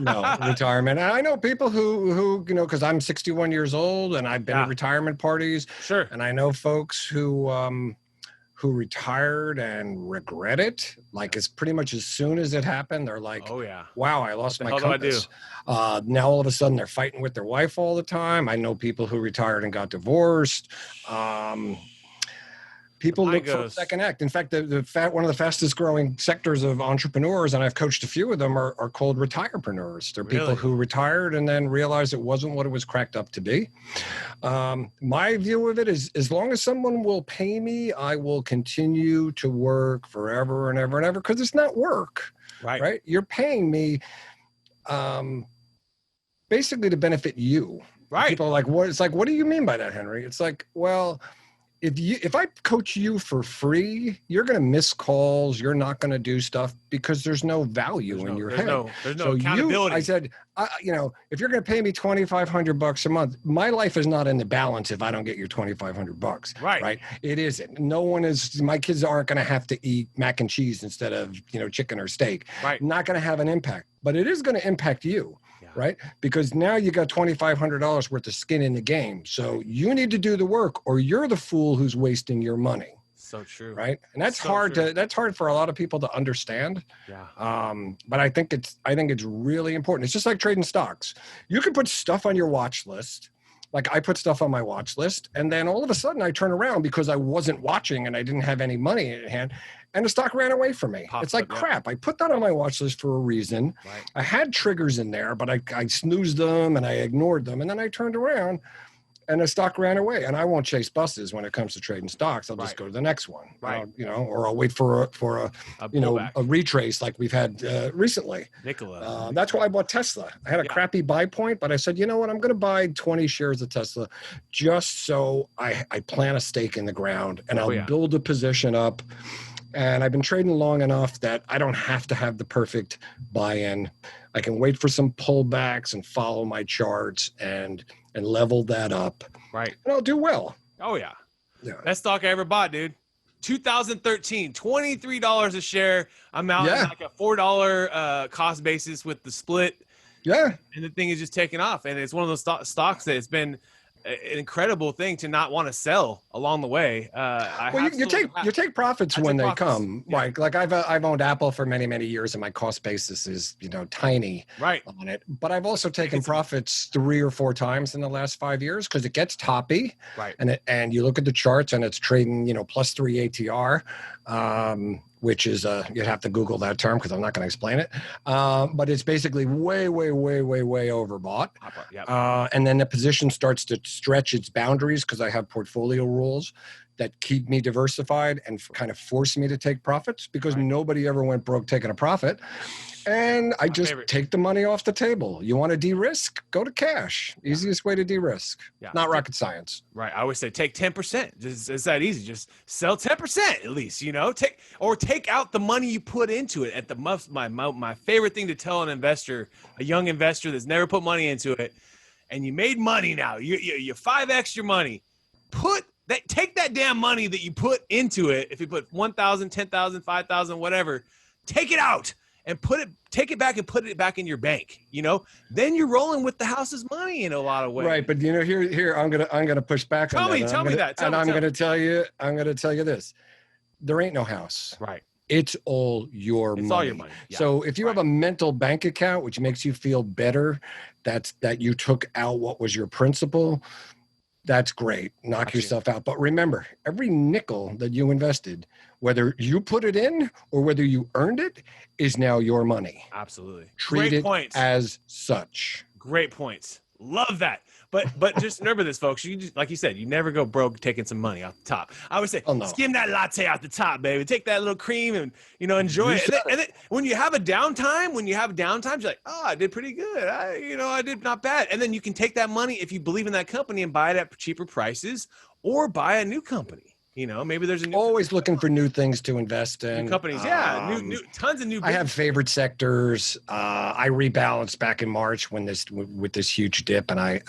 Speaker 3: No, retirement. And I know people who because I'm 61 years old and I've been at retirement parties.
Speaker 1: Sure.
Speaker 3: And I know folks who retired and regret it. Like, it's pretty much as soon as it happened, they're like,
Speaker 1: oh yeah,
Speaker 3: wow, I lost my compass.
Speaker 1: Do I do?
Speaker 3: Now all of a sudden they're fighting with their wife all the time. I know people who retired and got divorced. People look for a second act. In fact, one of the fastest growing sectors of entrepreneurs, and I've coached a few of them, are called retirepreneurs. They're people who retired and then realized it wasn't what it was cracked up to be. My view of it is, as long as someone will pay me, I will continue to work forever and ever and ever, because it's not work, right? You're paying me basically to benefit you.
Speaker 1: Right.
Speaker 3: People are like, what? It's like, what do you mean by that, Henry? It's like, well, if I coach you for free, you're going to miss calls. You're not going to do stuff because there's no value in your head.
Speaker 1: There's no accountability.
Speaker 3: I said, if you're going to pay me $2,500 a month, my life is not in the balance if I don't get your $2,500. Right. It isn't. No one is. My kids aren't going to have to eat mac and cheese instead of chicken or steak.
Speaker 1: Right.
Speaker 3: Not going to have an impact, but it is going to impact you. Right? Because now you got $2,500 worth of skin in the game. So you need to do the work, or you're the fool who's wasting your money.
Speaker 1: So true.
Speaker 3: Right. And that's hard for a lot of people to understand.
Speaker 1: Yeah.
Speaker 3: But I think it's really important. It's just like trading stocks. You can put stuff on your watch list. Like, I put stuff on my watch list, and then all of a sudden I turn around because I wasn't watching and I didn't have any money in hand, and the stock ran away from me. It's like, crap. I put that on my watch list for a reason.
Speaker 1: Right. I
Speaker 3: had triggers in there, but I snoozed them and I ignored them. And then I turned around and the stock ran away. And I won't chase buses when it comes to trading stocks. I'll just go to the next one, or I'll wait for a retrace like we've had recently.
Speaker 1: Nikola.
Speaker 3: That's why I bought Tesla. I had a crappy buy point, but I said, you know what? I'm going to buy 20 shares of Tesla just so I plant a stake in the ground, and I'll build a position up. And I've been trading long enough that I don't have to have the perfect buy-in. I can wait for some pullbacks and follow my charts and level that up.
Speaker 1: Right.
Speaker 3: And I'll do well.
Speaker 1: Oh, yeah. Best stock I ever bought, dude. 2013, $23 a share. I'm out at like a $4 cost basis with the split.
Speaker 3: Yeah.
Speaker 1: And the thing is just taking off. And it's one of those stocks that it's been an incredible thing to not want to sell along the way.
Speaker 3: You take profits when they come. Yeah. Like I've owned Apple for many years, and my cost basis is tiny on it. But I've also taken profits 3 or 4 times in the last 5 years because it gets toppy.
Speaker 1: Right.
Speaker 3: And you look at the charts and it's trading +3 ATR. Which is you'd have to Google that term because I'm not going to explain it. But it's basically way overbought. And then the position starts to stretch its boundaries because I have portfolio rules that keep me diversified and kind of force me to take profits because nobody ever went broke taking a profit. And I just take the money off the table. You want to de-risk? Go to cash. Easiest way to de-risk. Yeah. Not rocket science.
Speaker 1: Right. I always say take 10%. It's that easy. Just sell 10% at least, take out the money you put into it. At the my favorite thing to tell an investor, a young investor that's never put money into it, and you made money now. You 5x your money. Take that damn money that you put into it. If you put 1,000, 10,000, 5,000, whatever, take it out. And take it back and put it back in your bank. Then you're rolling with the house's money in a lot of ways.
Speaker 3: Right, but here I'm gonna push back on that.
Speaker 1: Tell me that.
Speaker 3: I'm gonna tell you this: there ain't no house.
Speaker 1: Right.
Speaker 3: It's all your
Speaker 1: It's
Speaker 3: money.
Speaker 1: all your money. Yeah.
Speaker 3: So if you have a mental bank account, which makes you feel better, that you took out what was your principal, that's great. Knock yourself out. But remember, every nickel that you invested, whether you put it in or whether you earned it, is now your money.
Speaker 1: Absolutely.
Speaker 3: Treat
Speaker 1: Great
Speaker 3: it
Speaker 1: points.
Speaker 3: as such.
Speaker 1: Great points. Love that. But just remember this, folks. You just, like you said, you never go broke taking some money off the top. I would say, skim that latte out the top, baby. Take that little cream and enjoy it. And then when you have downtime, you're like, oh, I did pretty good. I did not bad. And then you can take that money if you believe in that company and buy it at cheaper prices, or buy a new company. Maybe there's
Speaker 3: always looking for new things to invest in.
Speaker 1: New companies, new tons of new.
Speaker 3: I have favorite sectors. I rebalanced back in March with this huge dip, and I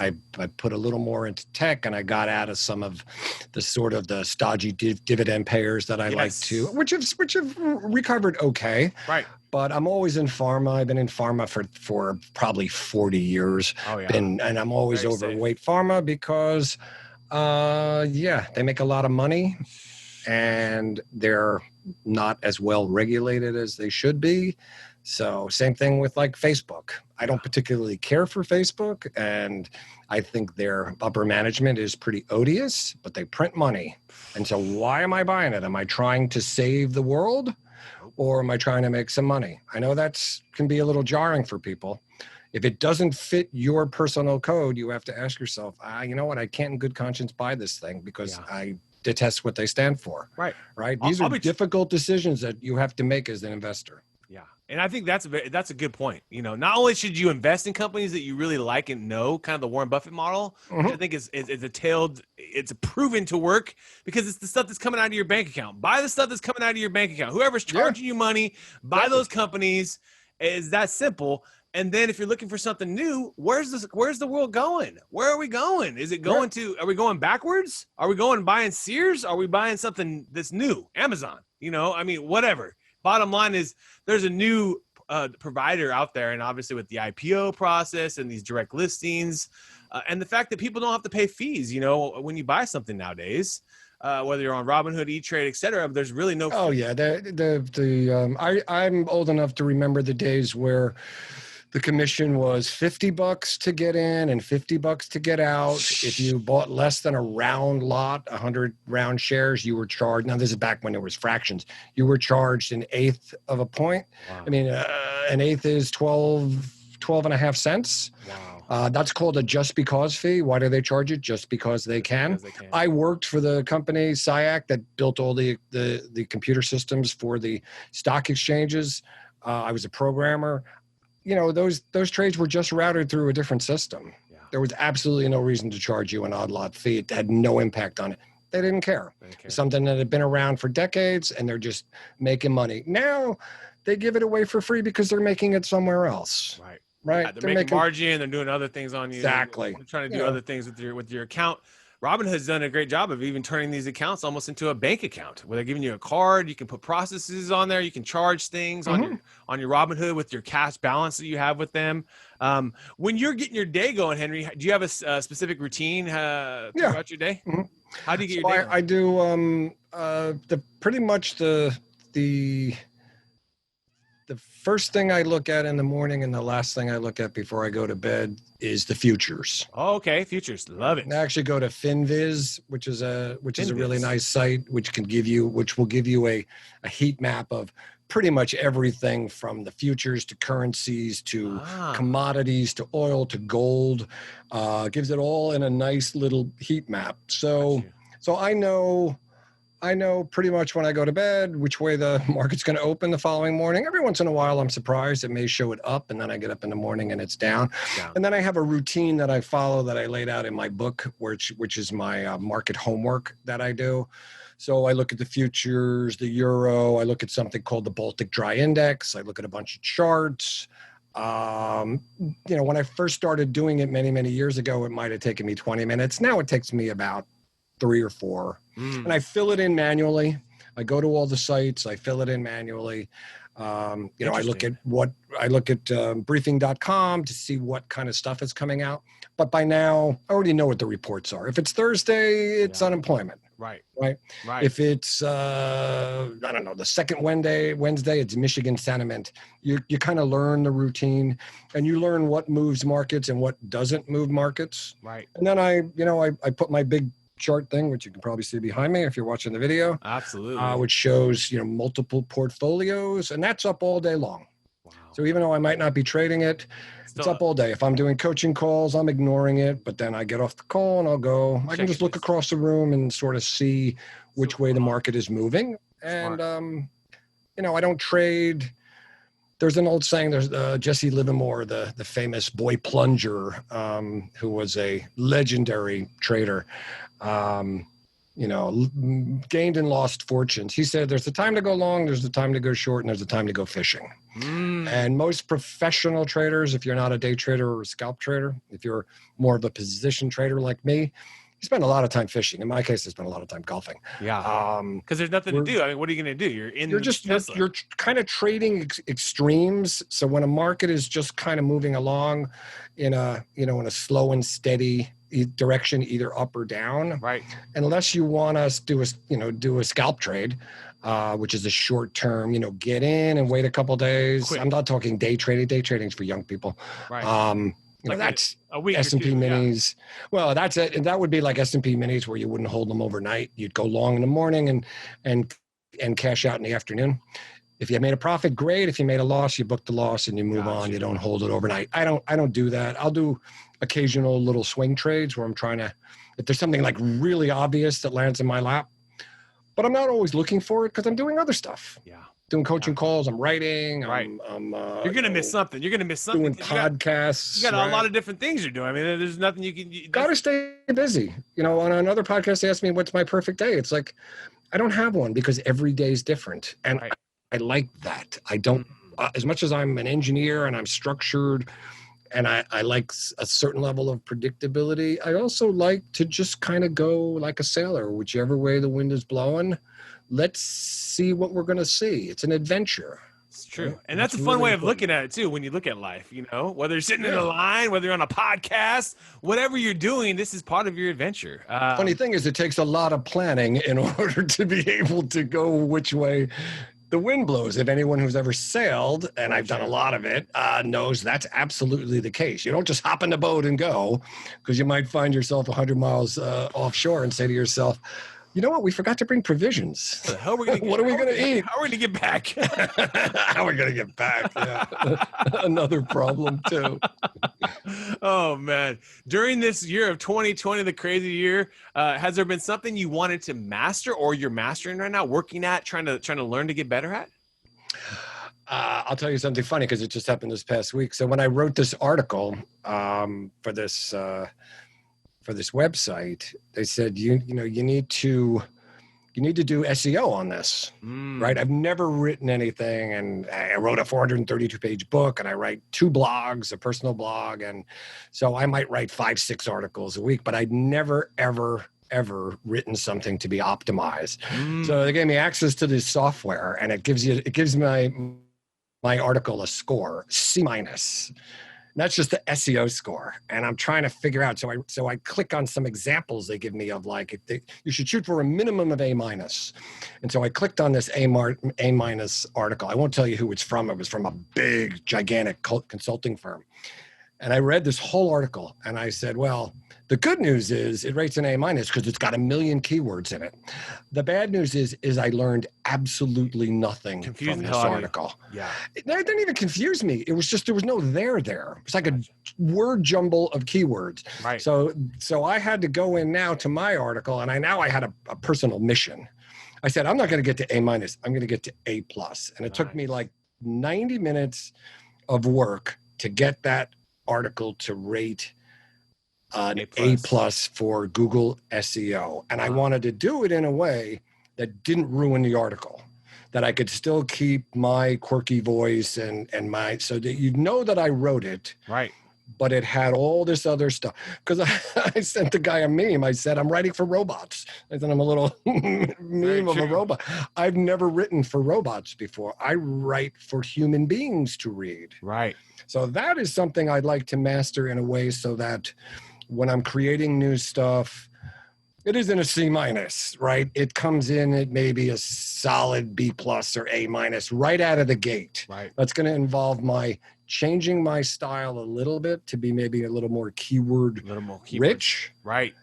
Speaker 3: put a little more into tech, and I got out of some of the sort of the stodgy dividend payers that I like to, which have recovered okay.
Speaker 1: Right.
Speaker 3: But I'm always in pharma. I've been in pharma for probably 40 years.
Speaker 1: Oh yeah.
Speaker 3: And I'm always
Speaker 1: Very
Speaker 3: overweight pharma because. They make a lot of money and they're not as well regulated as they should be. So same thing with like Facebook. I don't particularly care for Facebook, and I think their upper management is pretty odious, but they print money. And so why am I buying it? Am I trying to save the world, or am I trying to make some money? I know can be a little jarring for people. If it doesn't fit your personal code, you have to ask yourself, you know what? I can't in good conscience buy this thing because I detest what they stand for.
Speaker 1: Right.
Speaker 3: These are difficult decisions that you have to make as an investor.
Speaker 1: Yeah. And I think that's a good point. Not only should you invest in companies that you really like and know, kind of the Warren Buffett model, which I think is it's proven to work because it's the stuff that's coming out of your bank account. Buy the stuff that's coming out of your bank account. Whoever's charging you money, buy those companies. Is that simple. And then if you're looking for something new, where's the world going? Where are we going? Is it going are we going backwards? Are we going buying Sears? Are we buying something that's new? Amazon, whatever. Bottom line is there's a new provider out there. And obviously with the IPO process and these direct listings and the fact that people don't have to pay fees, when you buy something nowadays, whether you're on Robinhood, E-Trade, et cetera, there's really no.
Speaker 3: Oh yeah. I'm old enough to remember the days where the commission was $50 to get in and $50 to get out. If you bought less than a round lot, 100 round shares, you were charged. Now, this is back when there was fractions. You were charged an eighth of a point. Wow. I mean, an eighth is 12 and a half cents. Wow. That's called a just because fee. Why do they charge it? Just because they can. I worked for the company SIAC that built all the computer systems for the stock exchanges. I was a programmer. Those trades were just routed through a different system. Yeah. There was absolutely no reason to charge you an odd lot fee. It had no impact on it. They didn't care. Something that had been around for decades, and they're just making money. Now they give it away for free because they're making it somewhere else. Right.
Speaker 1: Yeah, they're making margin. They're doing other things on you.
Speaker 3: Exactly.
Speaker 1: They're trying to do other things with your account. Robinhood's done a great job of even turning these accounts almost into a bank account where they're giving you a card. You can put processes on there. You can charge things on your Robinhood with your cash balance that you have with them. When you're getting your day going, Henry, do you have a specific routine throughout your day? Mm-hmm. How do you get your day going?
Speaker 3: I do pretty much the first thing I look at in the morning and the last thing I look at before I go to bed is the futures.
Speaker 1: Oh, okay. Futures. Love it.
Speaker 3: I actually go to FinViz, which is a really nice site, which will give you a heat map of pretty much everything from the futures to currencies to commodities to oil to gold. Gives it all in a nice little heat map. So I know pretty much when I go to bed which way the market's going to open the following morning. Every once in a while, I'm surprised. It may show it up, and then I get up in the morning and it's down. And then I have a routine that I follow that I laid out in my book, which is my market homework that I do. So I look at the futures, the euro. I look at something called the Baltic Dry Index. I look at a bunch of charts. When I first started doing it many, many years ago, it might have taken me 20 minutes. Now it takes me about 3 or 4. And I fill it in manually. I go to all the sites. I fill it in manually. I look at briefing.com to see what kind of stuff is coming out. But by now, I already know what the reports are. If it's Thursday, it's unemployment,
Speaker 1: Right.
Speaker 3: Right.
Speaker 1: Right.
Speaker 3: If it's I don't know, the second Wednesday, it's Michigan sentiment. You kind of learn the routine, and you learn what moves markets and what doesn't move markets.
Speaker 1: Right.
Speaker 3: And then I put my big chart thing, which you can probably see behind me if you're watching the video.
Speaker 1: Absolutely.
Speaker 3: Which shows multiple portfolios, and that's up all day long.
Speaker 1: Wow.
Speaker 3: So even though I might not be trading it, it's up all day. If I'm doing coaching calls, I'm ignoring it, but then I get off the call and I'll go. I can just look across the room and sort of see which way the market is moving. And, I don't trade. There's an old saying, there's Jesse Livermore, the famous boy plunger, who was a legendary trader, gained and lost fortunes. He said, there's the time to go long, there's the time to go short, and there's the time to go fishing. And most professional traders, if you're not a day trader or a scalp trader, if you're more of a position trader like me, you spend a lot of time fishing. In my case, I spend a lot of time golfing.
Speaker 1: Yeah. Because there's nothing to do. I mean, what are you going to do? You're
Speaker 3: kind of trading extremes. So when a market is just kind of moving along in a slow and steady direction, either up or down,
Speaker 1: right? Unless
Speaker 3: you want us do a scalp trade, which is a short term, get in and wait a couple days. Quick. I'm not talking day trading. Day trading is for young people.
Speaker 1: Right.
Speaker 3: That's a week S&P minis. Yeah. Well, that's it. And that would be like S&P minis where you wouldn't hold them overnight. You'd go long in the morning and cash out in the afternoon. If you made a profit, great. If you made a loss, you book the loss and you move on. You don't hold it overnight. I don't do that. I'll do occasional little swing trades where I'm trying to, if there's something like really obvious that lands in my lap, but I'm not always looking for it because I'm doing other stuff.
Speaker 1: Yeah.
Speaker 3: Doing coaching calls, I'm writing.
Speaker 1: Right. You're going to miss something. You're going to miss something.
Speaker 3: Doing podcasts.
Speaker 1: You got a lot of different things you're doing. I mean, there's nothing you can.
Speaker 3: Got to stay busy. On another podcast, they asked me, what's my perfect day? It's like, I don't have one because every day is different. And I like that. I don't, as much as I'm an engineer and I'm structured and I like a certain level of predictability, I also like to just kind of go like a sailor, whichever way the wind is blowing. Let's see what we're going to see. It's an adventure.
Speaker 1: It's true. Right? And that's a fun way of looking at it too. When you look at life, whether you're sitting in a line, whether you're on a podcast, whatever you're doing, this is part of your adventure.
Speaker 3: Funny thing is it takes a lot of planning in order to be able to go which way the wind blows. If anyone who's ever sailed, and I've done a lot of it, knows that's absolutely the case. You don't just hop in the boat and go, because you might find yourself 100 miles offshore and say to yourself, you know what? We forgot to bring provisions.
Speaker 1: What are we going to eat? How are we going to get back?
Speaker 3: How are we going to get back? Yeah. Another problem too.
Speaker 1: Oh man. During this year of 2020, the crazy year, has there been something you wanted to master or you're mastering right now, working at, trying to learn to get better at?
Speaker 3: I'll tell you something funny because it just happened this past week. So when I wrote this article for this website, they said you need to do SEO on this, right? I've never written anything, and I wrote a 432-page book, and I write 2 blogs, a personal blog, and so I might write 5-6 articles a week, but I'd never ever written something to be optimized. So they gave me access to this software, and it gives my article a score C-. That's just the SEO score. And I'm trying to figure out. So I click on some examples they give me of you should shoot for a minimum of A-. And so I clicked on this A- article. I won't tell you who it's from. It was from a big, gigantic consulting firm. And I read this whole article and I said, well, the good news is it rates an A- because it's got 1 million keywords in it. The bad news is I learned absolutely nothing from this article.
Speaker 1: Yeah.
Speaker 3: It didn't even confuse me. It was just, there was no there. It's like a word jumble of keywords.
Speaker 1: Right.
Speaker 3: So I had to go in now to my article, and I had a personal mission. I said, I'm not going to get to A-. I'm going to get to A+. And it took me like 90 minutes of work to get that article to rate an A+ for Google SEO. And I wanted to do it in a way that didn't ruin the article, that I could still keep my quirky voice and so that that I wrote it.
Speaker 1: Right.
Speaker 3: But it had all this other stuff. Because I sent the guy a meme. I said, I'm writing for robots. I said, I'm a little meme of a robot. I've never written for robots before. I write for human beings to read.
Speaker 1: Right.
Speaker 3: So that is something I'd like to master in a way so that when I'm creating new stuff, It isn't a C minus, right? It comes in at maybe a solid B plus or A minus right out of the gate.
Speaker 1: Right.
Speaker 3: That's going to involve my changing my style a little bit to be maybe a little more keyword rich.
Speaker 1: Right.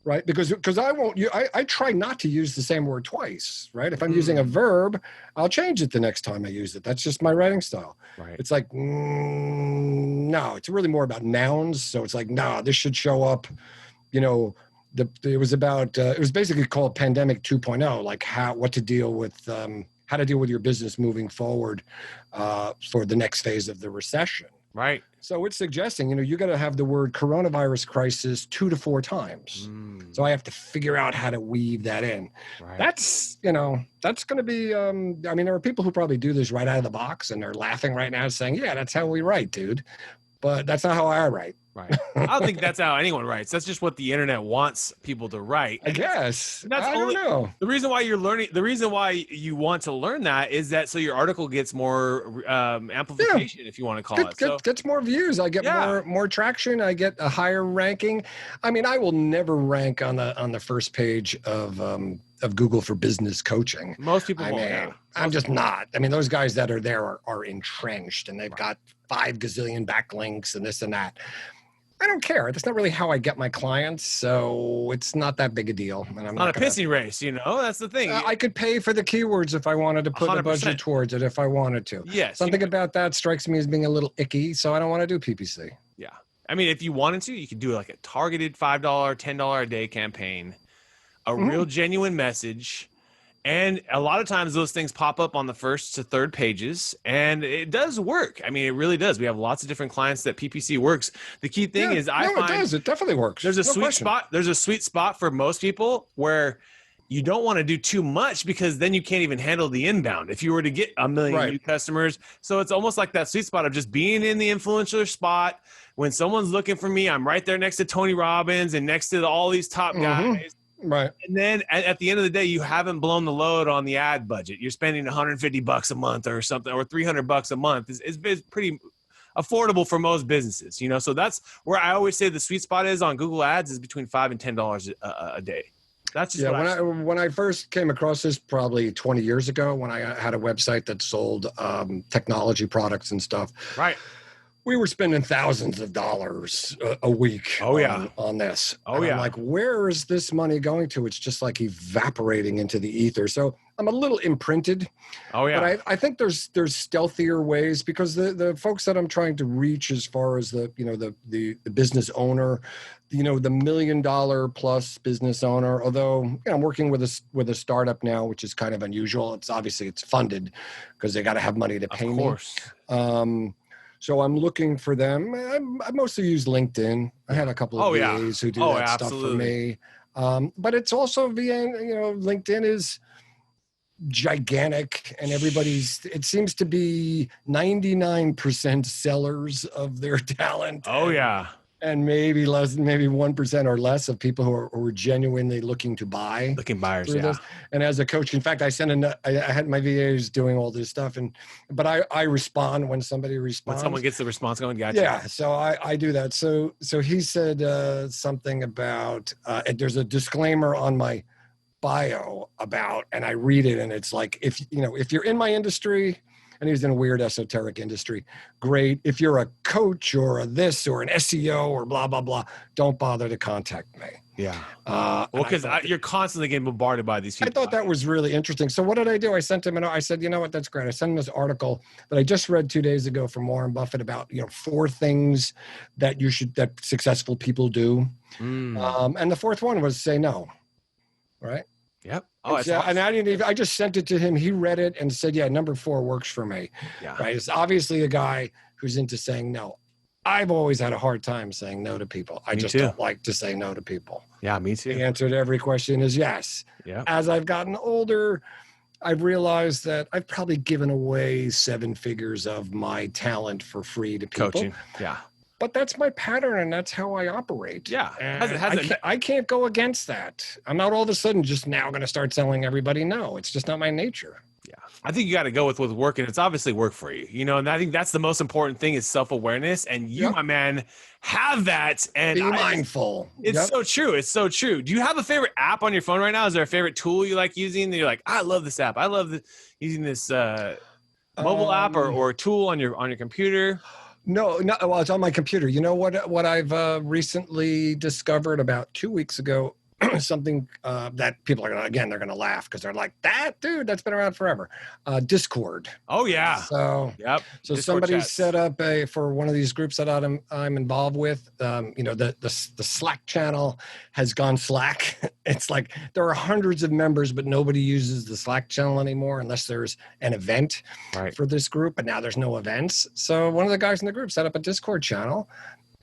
Speaker 3: Right. Because I try not to use the same word twice. Right. If I'm using a verb, I'll change it the next time I use it. That's just my writing style.
Speaker 1: Right.
Speaker 3: It's like, no, it's really more about nouns. So it's like, no, this should show up. It was basically called Pandemic 2.0, like how to deal with your business moving forward for the next phase of the recession.
Speaker 1: Right.
Speaker 3: So it's suggesting, you got to have the word coronavirus crisis 2 to 4 times. So I have to figure out how to weave that in.
Speaker 1: Right.
Speaker 3: That's going to be, there are people who probably do this right out of the box and they're laughing right now saying, yeah, that's how we write, dude. But that's not how I write.
Speaker 1: Right. I don't think that's how anyone writes. That's just what the internet wants people to write.
Speaker 3: I guess.
Speaker 1: I don't know. The reason why you want to learn that is that so your article gets more amplification, if you want to call it.
Speaker 3: Gets more views. I get more traction. I get a higher ranking. I mean, I will never rank on the first page of Google for business coaching.
Speaker 1: Most people won't.
Speaker 3: I'm just not. I mean, those guys that are there are entrenched and they've got 5 gazillion backlinks and this and that. I don't care. That's not really how I get my clients, so it's not that big a deal. And I'm
Speaker 1: not a pissing race, That's the thing.
Speaker 3: I could pay for the keywords if I wanted to put 100%. The budget towards it if I wanted to.
Speaker 1: Yes.
Speaker 3: Something about that strikes me as being a little icky, so I don't want to do PPC.
Speaker 1: Yeah. I mean, if you wanted to, you could do like a targeted $5, $10 a day campaign, a real genuine message. And a lot of times those things pop up on the first to third pages, and it does work. I mean, it really does. We have lots of different clients that PPC works. The key thing is I find
Speaker 3: it does. It definitely works.
Speaker 1: There's a sweet spot. There's a sweet spot for most people where you don't want to do too much because then you can't even handle the inbound if you were to get 1 million new customers. So it's almost like that sweet spot of just being in the influencer spot. When someone's looking for me, I'm right there next to Tony Robbins and next to all these top guys.
Speaker 3: Right.
Speaker 1: And then at the end of the day, you haven't blown the load on the ad budget. You're spending $150 a month or something, or $300 a month. It's pretty affordable for most businesses, So that's where I always say the sweet spot is on Google Ads is between $5 and $10 a day. That's just
Speaker 3: when I first came across this probably 20 years ago, when I had a website that sold technology products and stuff.
Speaker 1: Right.
Speaker 3: We were spending thousands of dollars a week on this. I'm like, where is this money going to? It's just like evaporating into the ether. So I'm a little imprinted. But I think there's stealthier ways because the folks that I'm trying to reach as far as the business owner, the $1 million plus business owner, although I'm working with a startup now, which is kind of unusual. It's funded because they got to have money to pay me. Of course. So I'm looking for them. I mostly use LinkedIn. I have a couple of VAs who do that stuff for me. But it's also via, LinkedIn is gigantic and it seems to be 99% sellers of their talent. And maybe 1% or less of people who are genuinely looking to buy.
Speaker 1: Looking buyers, this.
Speaker 3: And as a coach, in fact, I had my VAs doing all this stuff, but I respond when somebody responds.
Speaker 1: When someone gets the response going, gotcha.
Speaker 3: Yeah, so I do that. So he said something about there's a disclaimer on my bio about, and I read it, and it's like if you're in my industry. And he's in a weird esoteric industry. Great. If you're a coach or this or an SEO or blah, blah, blah, don't bother to contact me.
Speaker 1: Yeah. Because you're constantly getting bombarded by these people.
Speaker 3: I thought that was really interesting. So what did I do? I sent him I said, you know what, that's great. I sent him this article that I just read 2 days ago from Warren Buffett about, 4 things that that successful people do. And the 4th one was say no. Right?
Speaker 1: Yep.
Speaker 3: And I just sent it to him. He read it and said, yeah, number 4 works for me.
Speaker 1: Yeah.
Speaker 3: Right. It's obviously a guy who's into saying no. I've always had a hard time saying no to people. I just don't like to say no to people.
Speaker 1: Yeah, me too.
Speaker 3: The answer to every question is yes.
Speaker 1: Yeah.
Speaker 3: As I've gotten older, I've realized that I've probably given away 7 figures of my talent for free to people.
Speaker 1: Coaching. Yeah.
Speaker 3: but that's my pattern and that's how I operate.
Speaker 1: Yeah.
Speaker 3: And I can't go against that. I'm not all of a sudden just now going to start selling everybody. No, it's just not my nature.
Speaker 1: Yeah. I think you got to go with what's working. It's obviously work for you, you know, and I think that's the most important thing is self-awareness. And you, my man, have that. And
Speaker 3: be mindful.
Speaker 1: It's so true. It's so true. Do you have a favorite app on your phone right now? Is there a favorite tool you like using that you're like, I love this app. I love using this mobile app or tool on your computer?
Speaker 3: No, well, it's on my computer. You know what I've recently discovered about 2 weeks ago, something that people are they're gonna laugh because they're like, that dude, that's been around forever. Discord.
Speaker 1: Oh yeah.
Speaker 3: So
Speaker 1: yep.
Speaker 3: So
Speaker 1: Discord
Speaker 3: somebody
Speaker 1: chats.
Speaker 3: set up for one of these groups that I'm involved with. You know, the Slack channel has gone Slack. It's like there are hundreds of members, but nobody uses the Slack channel anymore unless there's an event for this group. But now there's no events. So one of the guys in the group set up a Discord channel,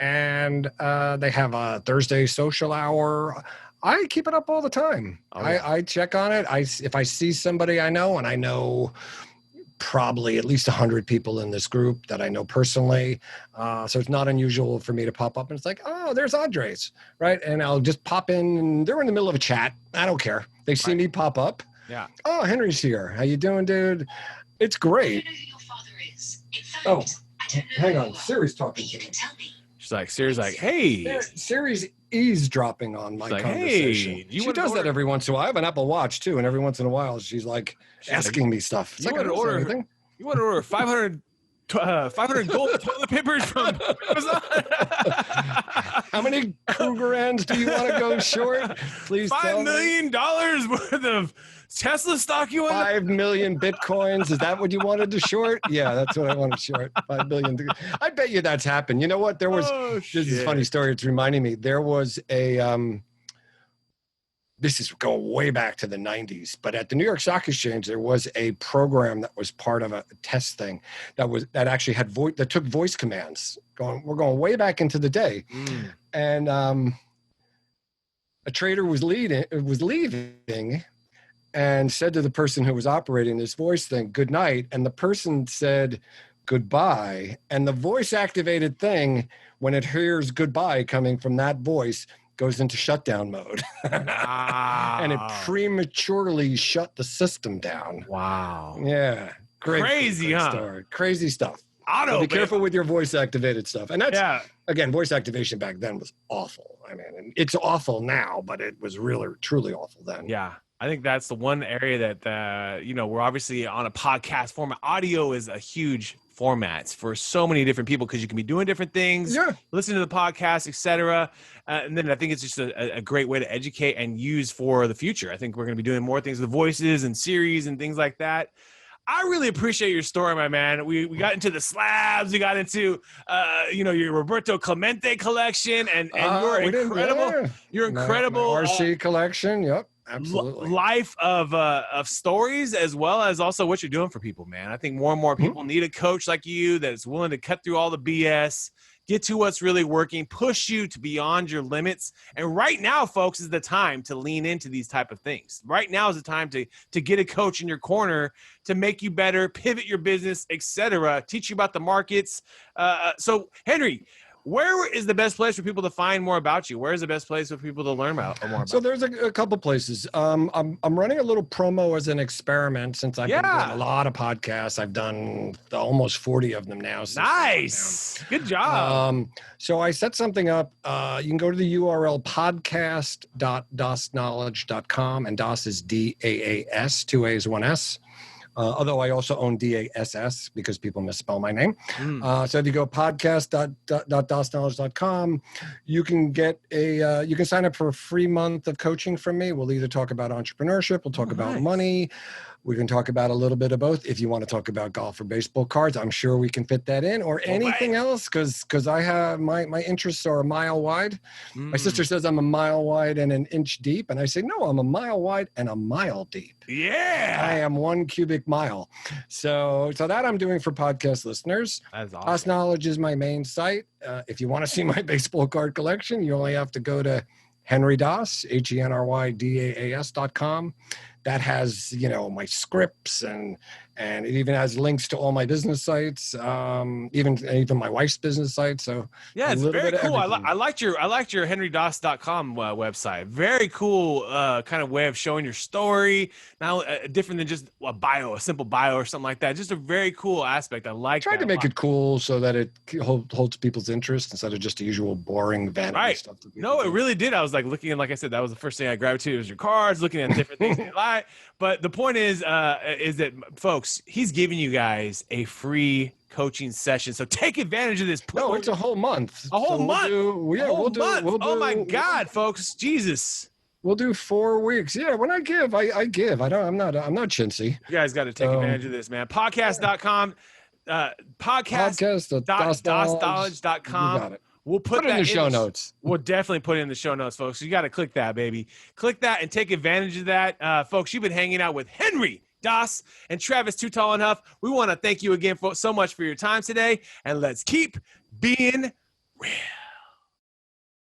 Speaker 3: and they have a Thursday social hour. I keep it up all the time. I check on it. If I see somebody I know, and I know probably at least 100 people in this group that I know personally. So it's not unusual for me to pop up and it's like, oh, there's Andres, right? And I'll just pop in and they're in the middle of a chat. I don't care. They see me pop up.
Speaker 1: Yeah.
Speaker 3: Oh, Henry's here. How you doing, dude? It's great.
Speaker 4: I don't know who your father is. In fact, I don't know
Speaker 3: hang on.
Speaker 4: who you are,
Speaker 3: Siri's
Speaker 4: but
Speaker 3: talking
Speaker 4: you
Speaker 3: to me.
Speaker 4: can tell me.
Speaker 1: She's like, Siri's like, hey.
Speaker 3: Siri's eavesdropping on my
Speaker 1: like,
Speaker 3: conversation.
Speaker 1: hey, you
Speaker 3: she
Speaker 1: wanna
Speaker 3: does
Speaker 1: order-
Speaker 3: that every once in a while. I have an Apple Watch too, and every once in a while she's like asking me stuff. It's
Speaker 1: you
Speaker 3: like, I
Speaker 1: wanna
Speaker 3: don't say
Speaker 1: order-
Speaker 3: anything.
Speaker 1: You want to order 500 gold toilet papers from Amazon?
Speaker 3: How many Krugerrands do you want to go short? Please tell
Speaker 1: $5 million worth of Tesla stock you want?
Speaker 3: 5 million Bitcoins. Is that what you wanted to short? Yeah, that's what I wanted to short. 5 billion. I bet you that's happened. You know what? There was, this is a funny story. It's reminding me. There was a, this is going way back to the 90s, but at the New York Stock Exchange, there was a program that was part of a test thing that actually had that took voice commands. We're going way back into the day. And a trader was leaving and said to the person who was operating this voice thing, good night. And the person said goodbye. And the voice activated thing, when it hears goodbye coming from that voice, goes into shutdown mode. And it prematurely shut the system down.
Speaker 1: Wow.
Speaker 3: Yeah.
Speaker 1: Crazy, huh?
Speaker 3: Story. Crazy stuff.
Speaker 1: Auto.
Speaker 3: So be careful with your voice activated stuff. And that's, again, voice activation back then was awful. I mean, it's awful now, but it was really, truly awful then.
Speaker 1: Yeah. I think that's the one area that, we're obviously on a podcast format. Audio is a huge format for so many different people because you can be doing different things, listen to the podcast, etc. And then I think it's just a great way to educate and use for the future. I think we're going to be doing more things with voices and series and things like that. I really appreciate your story, my man. We got into the slabs. We got into, your Roberto Clemente collection and your incredible,
Speaker 3: RC collection. Yep. Absolutely.
Speaker 1: Life of stories, as well as also what you're doing for people, man. I think more and more people need a coach like you that's willing to cut through all the BS, get to what's really working, push you to beyond your limits. And right now, folks, is the time to lean into these type of things. Right now is the time to get a coach in your corner to make you better, pivot your business, etc., teach you about the markets. So, Henry, where is the best place for people to find more about you? Where is the best place for people to learn more about?
Speaker 3: So there's a couple places. I'm running a little promo as an experiment since I've been doing a lot of podcasts. I've done almost 40 of them now.
Speaker 1: Nice. Good job.
Speaker 3: So I set something up. You can go to the URL podcast.dasknowledge.com, and Daas is DAAS, 2 A's, 1 S. Although I also own DASS because people misspell my name. So if you go podcast.dasknowledge.com, you can get you can sign up for a free month of coaching from me. We'll either talk about entrepreneurship, we'll talk about money. We can talk about a little bit of both. If you want to talk about golf or baseball cards, I'm sure we can fit that in, or anything else, because I have my interests are a mile wide. My sister says I'm a mile wide and an inch deep, and I say no, I'm a mile wide and a mile deep.
Speaker 1: Yeah,
Speaker 3: I am 1 cubic mile. So that I'm doing for podcast listeners.
Speaker 1: That's awesome.
Speaker 3: Daas Knowledge is my main site. If you want to see my baseball card collection, you only have to go to Henry Daas, HenryDaas.com. that has, you know, my scripts and it even has links to all my business sites, even my wife's business site. So
Speaker 1: yeah, it's very cool. I liked your henrydaas.com website. Very cool kind of way of showing your story. Now different than just a simple bio or something like that. Just a very cool aspect. I like.
Speaker 3: Tried to make it cool so that it holds people's interest instead of just the usual boring vanity stuff.
Speaker 1: No, it really did. I was like looking at, like I said, that was the first thing I gravitated was your cards, looking at different things you like. But the point is that folks, he's giving you guys a free coaching session. So take advantage of this.
Speaker 3: No, it's a whole month.
Speaker 1: A whole month.
Speaker 3: We'll do.
Speaker 1: Oh my God, folks. Jesus.
Speaker 3: We'll do 4 weeks. Yeah, when I give, I give. I'm not chintzy.
Speaker 1: You guys got to take advantage of this, man. Podcast.com, podcast.daas.com.
Speaker 3: You got it.
Speaker 1: We'll put
Speaker 3: it in the show notes.
Speaker 1: We'll definitely put it in the show notes, folks. You got to click that, baby. Click that and take advantage of that. Folks, you've been hanging out with Henry, Daas, and Travis, Too Tall and Huff. We want to thank you again so much for your time today, and let's keep being real.